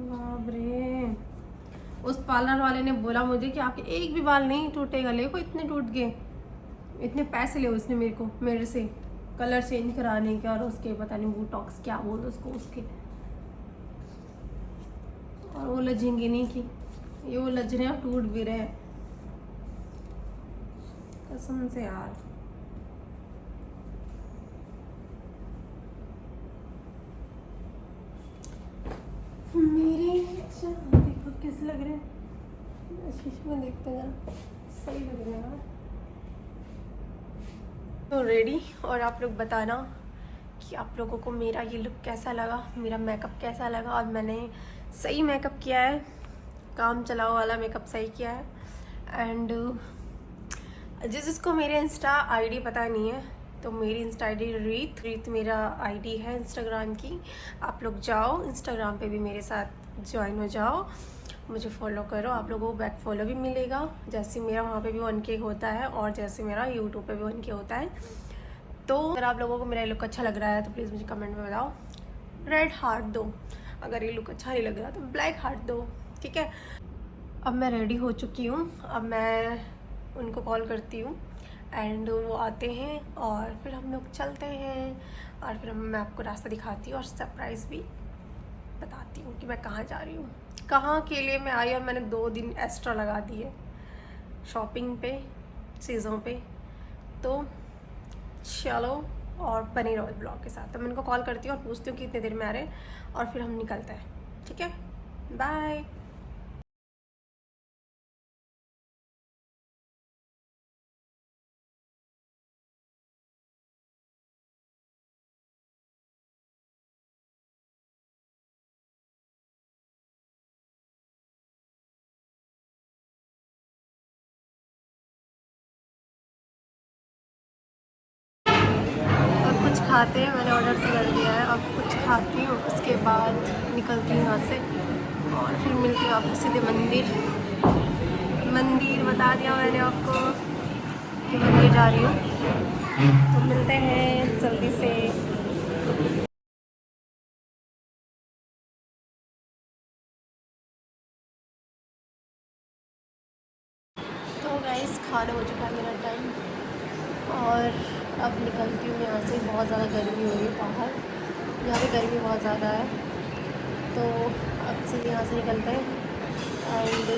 बाप रे, उस पार्लर वाले ने बोला मुझे कि आपके एक भी बाल नहीं टूटेगा। देखो इतने टूट गए। इतने पैसे ले उसने मेरे से कलर चेंज कराने के, और उसके पता नहीं बोटॉक्स क्या बोल उसको उसके, और वो लजेंगे नहीं कि ये वो लज रहे हैं, टूट भी रहे हैं कसम से यार। मेरे देखो कैसे लग रहे हैं, शीशे में देखते हैं, सही लग रहे हैं यार। तो रेडी, और आप लोग बताना कि आप लोगों को मेरा ये लुक कैसा लगा, मेरा मेकअप कैसा लगा। और मैंने सही मेकअप किया है, काम चलाओ वाला मेकअप सही किया है। एंड जिसको मेरे इंस्टा आईडी पता नहीं है, तो मेरी इंस्टा आईडी रीत मेरा आईडी है इंस्टाग्राम की। आप लोग जाओ इंस्टाग्राम पे भी मेरे साथ ज्वाइन हो जाओ, मुझे फॉलो करो। आप लोगों को बैक फॉलो भी मिलेगा, जैसे मेरा वहाँ पे भी 1K होता है और जैसे मेरा यूट्यूब पे भी 1K होता है। तो अगर आप लोगों को मेरा लुक अच्छा लग रहा है तो प्लीज़ मुझे कमेंट में बताओ, रेड हार्ट दो। अगर ये लुक अच्छा नहीं लग रहा तो ब्लैक हार्ट दो, ठीक है। अब मैं रेडी हो चुकी हूँ, अब मैं उनको कॉल करती हूँ एंड वो आते हैं और फिर हम लोग चलते हैं, और फिर मैं आपको रास्ता दिखाती हूँ और सरप्राइज़ भी बताती हूँ कि मैं कहाँ जा रही हूँ, कहाँ के लिए मैं आई। और मैंने 2 दिन एक्स्ट्रा लगा दिए शॉपिंग पे, चीज़ों पे। तो चलो, और बने रहो ब्लॉग के साथ। तो मैं उनको कॉल करती हूँ और पूछती हूँ कि कितने देर में आ रहे हैं, और फिर हम निकलते हैं, ठीक है। बाय। अब कुछ खाते हैं, मैंने ऑर्डर तो कर दिया है। अब कुछ खाती हूँ, उसके बाद निकलती हूँ यहाँ से, और फिर मिलती हूँ आपको सीधे मंदिर बता दिया मैंने आपको कि मंदिर जा रही हूँ। तो मिलते हैं जल्दी से। तो गाइस खाना हो चुका है मेरा टाइम, और अब निकलती हूँ यहाँ से। बहुत ज़्यादा गर्मी हो रही है बाहर, यहाँ पे गर्मी बहुत ज़्यादा है। तो अब सीधे यहाँ से निकलते हैं एंड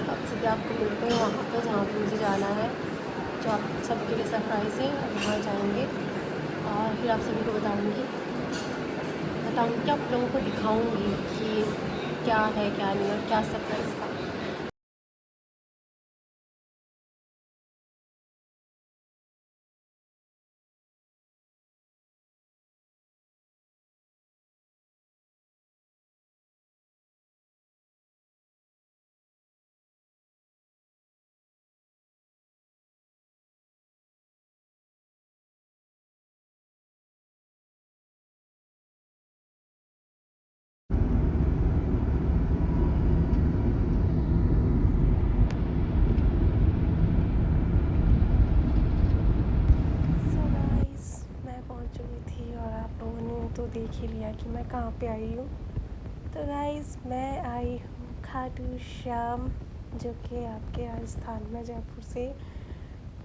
अब सीधे आपको मिलते हैं वहाँ पर जहाँ पर मुझे जाना है, जो आप सबके लिए सरप्राइज़ है। अब वहाँ जाएंगे और फिर आप सभी को बताऊँगी कि आप लोगों को दिखाऊँगी कि क्या है क्या नहीं और क्या सरप्राइज़ था। तो देख ही लिया कि मैं कहाँ पे आई हूँ। तो गाइस मैं आई हूँ खाटू श्याम जो कि आपके राजस्थान में जयपुर से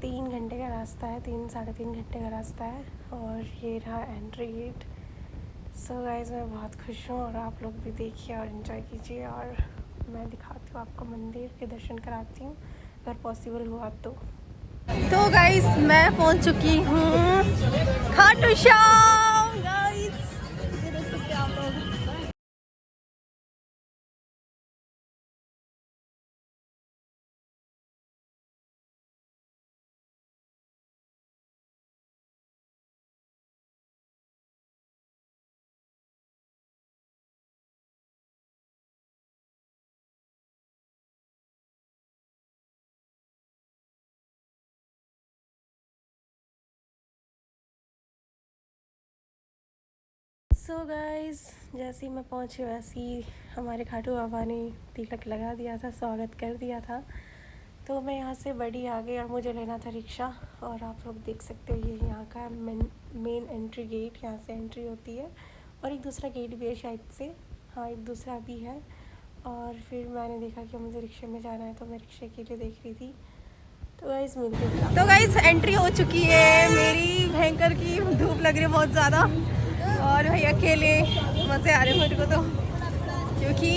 3 घंटे का रास्ता है, 3-3.5 घंटे का रास्ता है। और ये रहा एंट्री गेट। सो गाइस मैं बहुत खुश हूँ और आप लोग भी देखिए और इन्जॉय कीजिए। और मैं दिखाती हूँ आपको, मंदिर के दर्शन कराती हूँ अगर पॉसिबल हुआ तो। गाइस मैं पहुँच चुकी हूँ खाटू श्याम। गाइस ये देख सकते हैं आप लोग। सो गाइस जैसे ही मैं पहुंची वैसे ही हमारे खाटू बाबा ने तिलक लगा दिया था, स्वागत कर दिया था। तो मैं यहाँ से बड़ी आ गई और मुझे लेना था रिक्शा। और आप लोग देख सकते हो ये यहाँ का मेन एंट्री गेट, यहाँ से एंट्री होती है। और एक दूसरा गेट भी है शायद से, हाँ एक दूसरा भी है। और फिर मैंने देखा कि मुझे रिक्शे में जाना है तो मैं रिक्शे के लिए देख रही थी। तो गाइस मिलते हैं। तो गाइस एंट्री हो चुकी है मेरी। भयंकर की धूप लग रही है बहुत ज़्यादा और भाई अकेले मज़े आ रहे हैं मेरे को तो, क्योंकि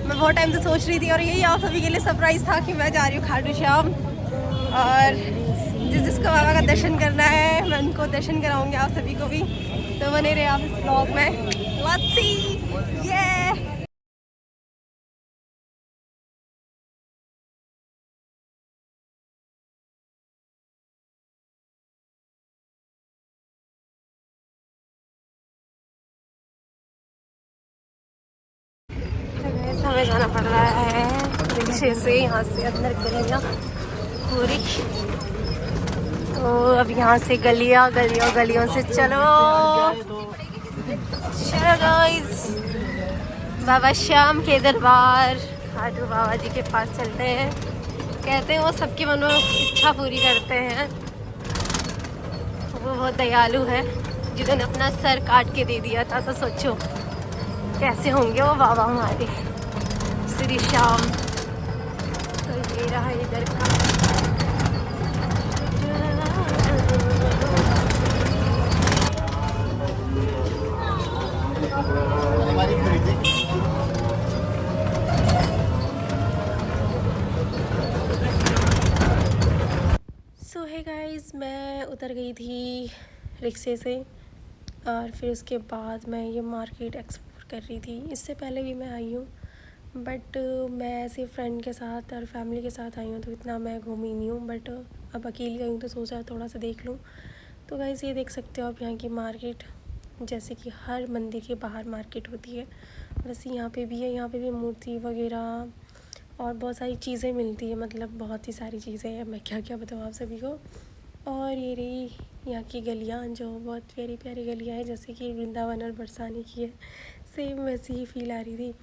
मैं बहुत टाइम से सोच रही थी और यही आप सभी के लिए सरप्राइज़ था कि मैं जा रही हूँ खाटू श्याम। और जिसको बाबा का दर्शन करना है मैं उनको दर्शन कराऊंगी आप सभी को भी। तो बने रहे आप इस ब्लॉग में। लेट्स सी ये। हमें जाना पड़ रहा है रिक्शे से, यहाँ से अंदर गलियाँ पूरी। तो अब यहाँ से गलियों से चलो गाइस बाबा श्याम के दरबार, खाटू बाबा जी के पास चलते हैं। कहते हैं वो सबकी मनो इच्छा पूरी करते हैं। वो बहुत दयालु है, जिन्होंने अपना सर काट के दे दिया था। तो सोचो कैसे होंगे वो बाबा हमारे श्री श्याम। तो ये रहा इधर का। सो है गाइस मैं उतर गई थी रिक्शे से और फिर उसके बाद मैं ये मार्केट एक्सप्लोर कर रही थी। इससे पहले भी मैं आई हूँ बट मैं ऐसे फ्रेंड के साथ और फैमिली के साथ आई हूँ तो इतना मैं घूमी नहीं हूँ। बट अब अकेली आई हूँ तो सोचा थोड़ा सा देख लूँ। तो गाइस ये देख सकते हो आप यहाँ की मार्केट, जैसे कि हर मंदिर के बाहर मार्केट होती है वैसे यहाँ पे भी है। यहाँ पे भी मूर्ति वगैरह और बहुत सारी चीज़ें मिलती है, मतलब बहुत ही सारी चीज़ें हैं, मैं क्या क्या बताऊँ आप सभी को। और ये रही यहाँ की गलियाँ, जो बहुत प्यारी प्यारी गलियाँ हैं, जैसे कि वृंदावन और बरसाने की है। सेम वैसी ही फील आ रही थी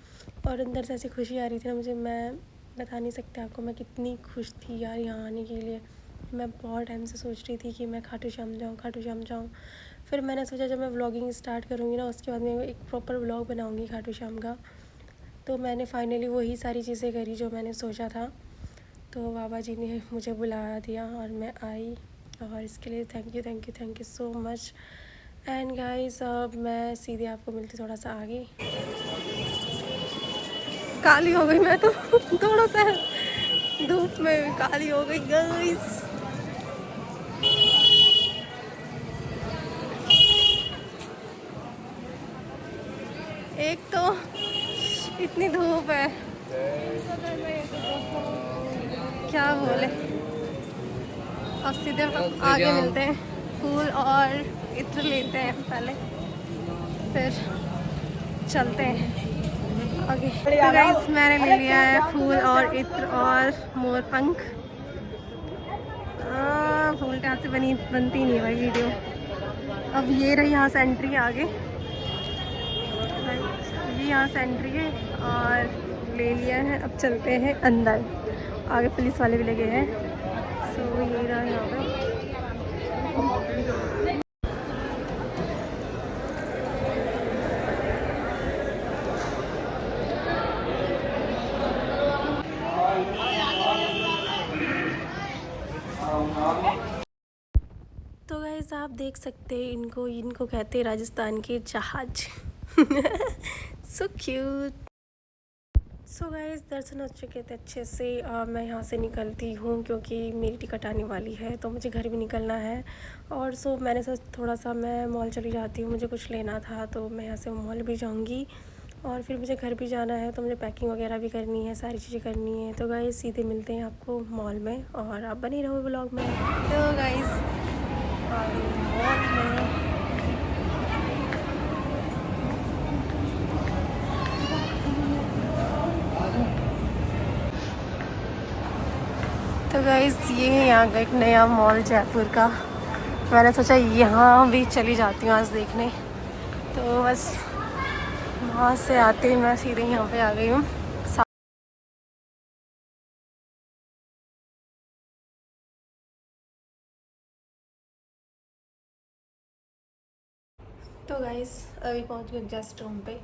और अंदर से ऐसी खुशी आ रही थी ना मुझे, मैं बता नहीं सकते आपको मैं कितनी खुश थी यार यहाँ आने के लिए। मैं बहुत टाइम से सोच रही थी कि मैं खाटू श्याम जाऊँ, खाटू श्याम जाऊँ। फिर मैंने सोचा जब मैं व्लॉगिंग स्टार्ट करूँगी ना उसके बाद मैं एक प्रॉपर व्लॉग बनाऊँगी खाटू श्याम का। तो मैंने फाइनली वही सारी चीज़ें करी जो मैंने सोचा था। तो बाबा जी ने मुझे बुला दिया और मैं आई और इसके लिए thank you so much. And guys अब मैं सीधे आपको मिलती थोड़ा सा आगे। काली हो गई मैं तो थोड़ा सा धूप में काली हो गई गाइस। एक तो इतनी धूप है, क्या बोले। अब सीधे आगे मिलते हैं, फूल और इत्र लेते हैं पहले, फिर चलते हैं आगे। तो गाइस मैंने ले लिया है फूल और इत्र और मोर पंख। फूल के हाथ से बनती नहीं है भाई वीडियो। अब ये रही यहाँ से एंट्री आगे, ये यहाँ से एंट्री है और ले लिया है। अब चलते हैं अंदर, आगे पुलिस वाले भी लगे हैं। सो ये रहा यहाँ पे। गाइस आप देख सकते हैं इनको कहते हैं राजस्थान के जहाज। So cute. सो गाइस दर्शन हो चुके थे अच्छे से। मैं यहाँ से निकलती हूँ क्योंकि मेरी टिकट आने वाली है तो मुझे घर भी निकलना है। और सो मैंने सोच थोड़ा सा मैं मॉल चली जाती हूँ, मुझे कुछ लेना था तो मैं यहाँ से मॉल भी जाऊँगी और फिर मुझे घर भी जाना है तो मुझे पैकिंग वगैरह भी करनी है, सारी चीज़ें करनी है। तो गाइस सीधे मिलते हैं आपको मॉल में और आप बने रहो व्लॉग में। तो गाइस मॉल में तो गाइस ये है यहाँ का एक नया मॉल जयपुर का। मैंने सोचा यहाँ भी चली जाती हूँ आज देखने। तो बस वहाँ से आते ही मैं सीधे यहाँ पे आ गई हूँ। तो गाइस अभी पहुँच गए जस्ट रूम पे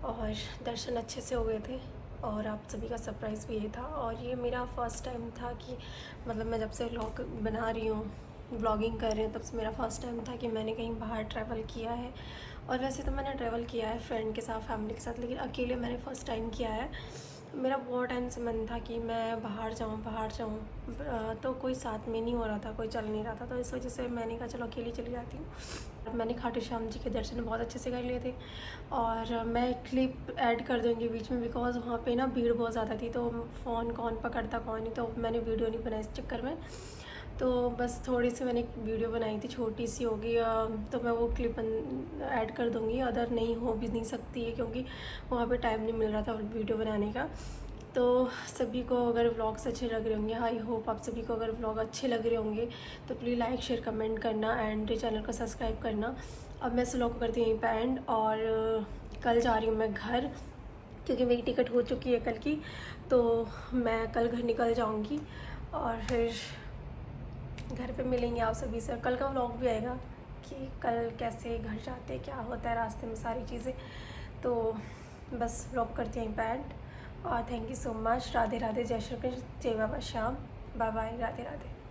और दर्शन अच्छे से हो गए थे और आप सभी का सरप्राइज़ भी ये था। और ये मेरा फ़र्स्ट टाइम था कि मतलब मैं जब से व्लॉग बना रही हूँ, व्लॉगिंग कर रही हूँ, तब से मेरा फ़र्स्ट टाइम था कि मैंने कहीं बाहर ट्रैवल किया है। और वैसे तो मैंने ट्रैवल किया है फ्रेंड के साथ, फैमिली के साथ, लेकिन अकेले मैंने फ़र्स्ट टाइम किया है। मेरा बहुत टाइम से मन था कि मैं बाहर जाऊँ तो कोई साथ में नहीं हो रहा था, कोई चल नहीं रहा था, तो इस वजह से मैंने कहा चलो अकेली चली जाती हूँ। मैंने खाटू श्याम जी के दर्शन बहुत अच्छे से कर लिए थे और मैं क्लिप ऐड कर दूँगी बीच में बिकॉज़ वहाँ पे ना भीड़ बहुत ज़्यादा थी तो फ़ोन कौन पकड़ता कौन नहीं, तो मैंने वीडियो नहीं बनाई इस चक्कर में। तो बस थोड़ी सी मैंने एक वीडियो बनाई थी, छोटी सी होगी, तो मैं वो क्लिप ऐड कर दूँगी। अदर नहीं हो भी नहीं सकती है क्योंकि वहाँ पे टाइम नहीं मिल रहा था वीडियो बनाने का। तो सभी को अगर व्लॉग्स अच्छे लग रहे होंगे, आई होप आप सभी को अगर व्लॉग अच्छे लग रहे होंगे तो प्लीज़ लाइक शेयर कमेंट करना एंड चैनल को सब्सक्राइब करना। अब मैं इस व्लॉग को करती हूँ यहीं पे एंड और कल जा रही हूँ मैं घर क्योंकि मेरी टिकट हो चुकी है कल की, तो मैं कल घर निकल जाऊँगी और फिर घर पे मिलेंगे आप सभी से। कल का व्लॉग भी आएगा कि कल कैसे घर जाते, क्या होता है रास्ते में, सारी चीज़ें। तो बस व्लॉग करते हैं एंड और thank you so much. Radhe Radhe, जय श्री कृष्ण, जय बाबा श्याम, बाय बाय, राधे राधे।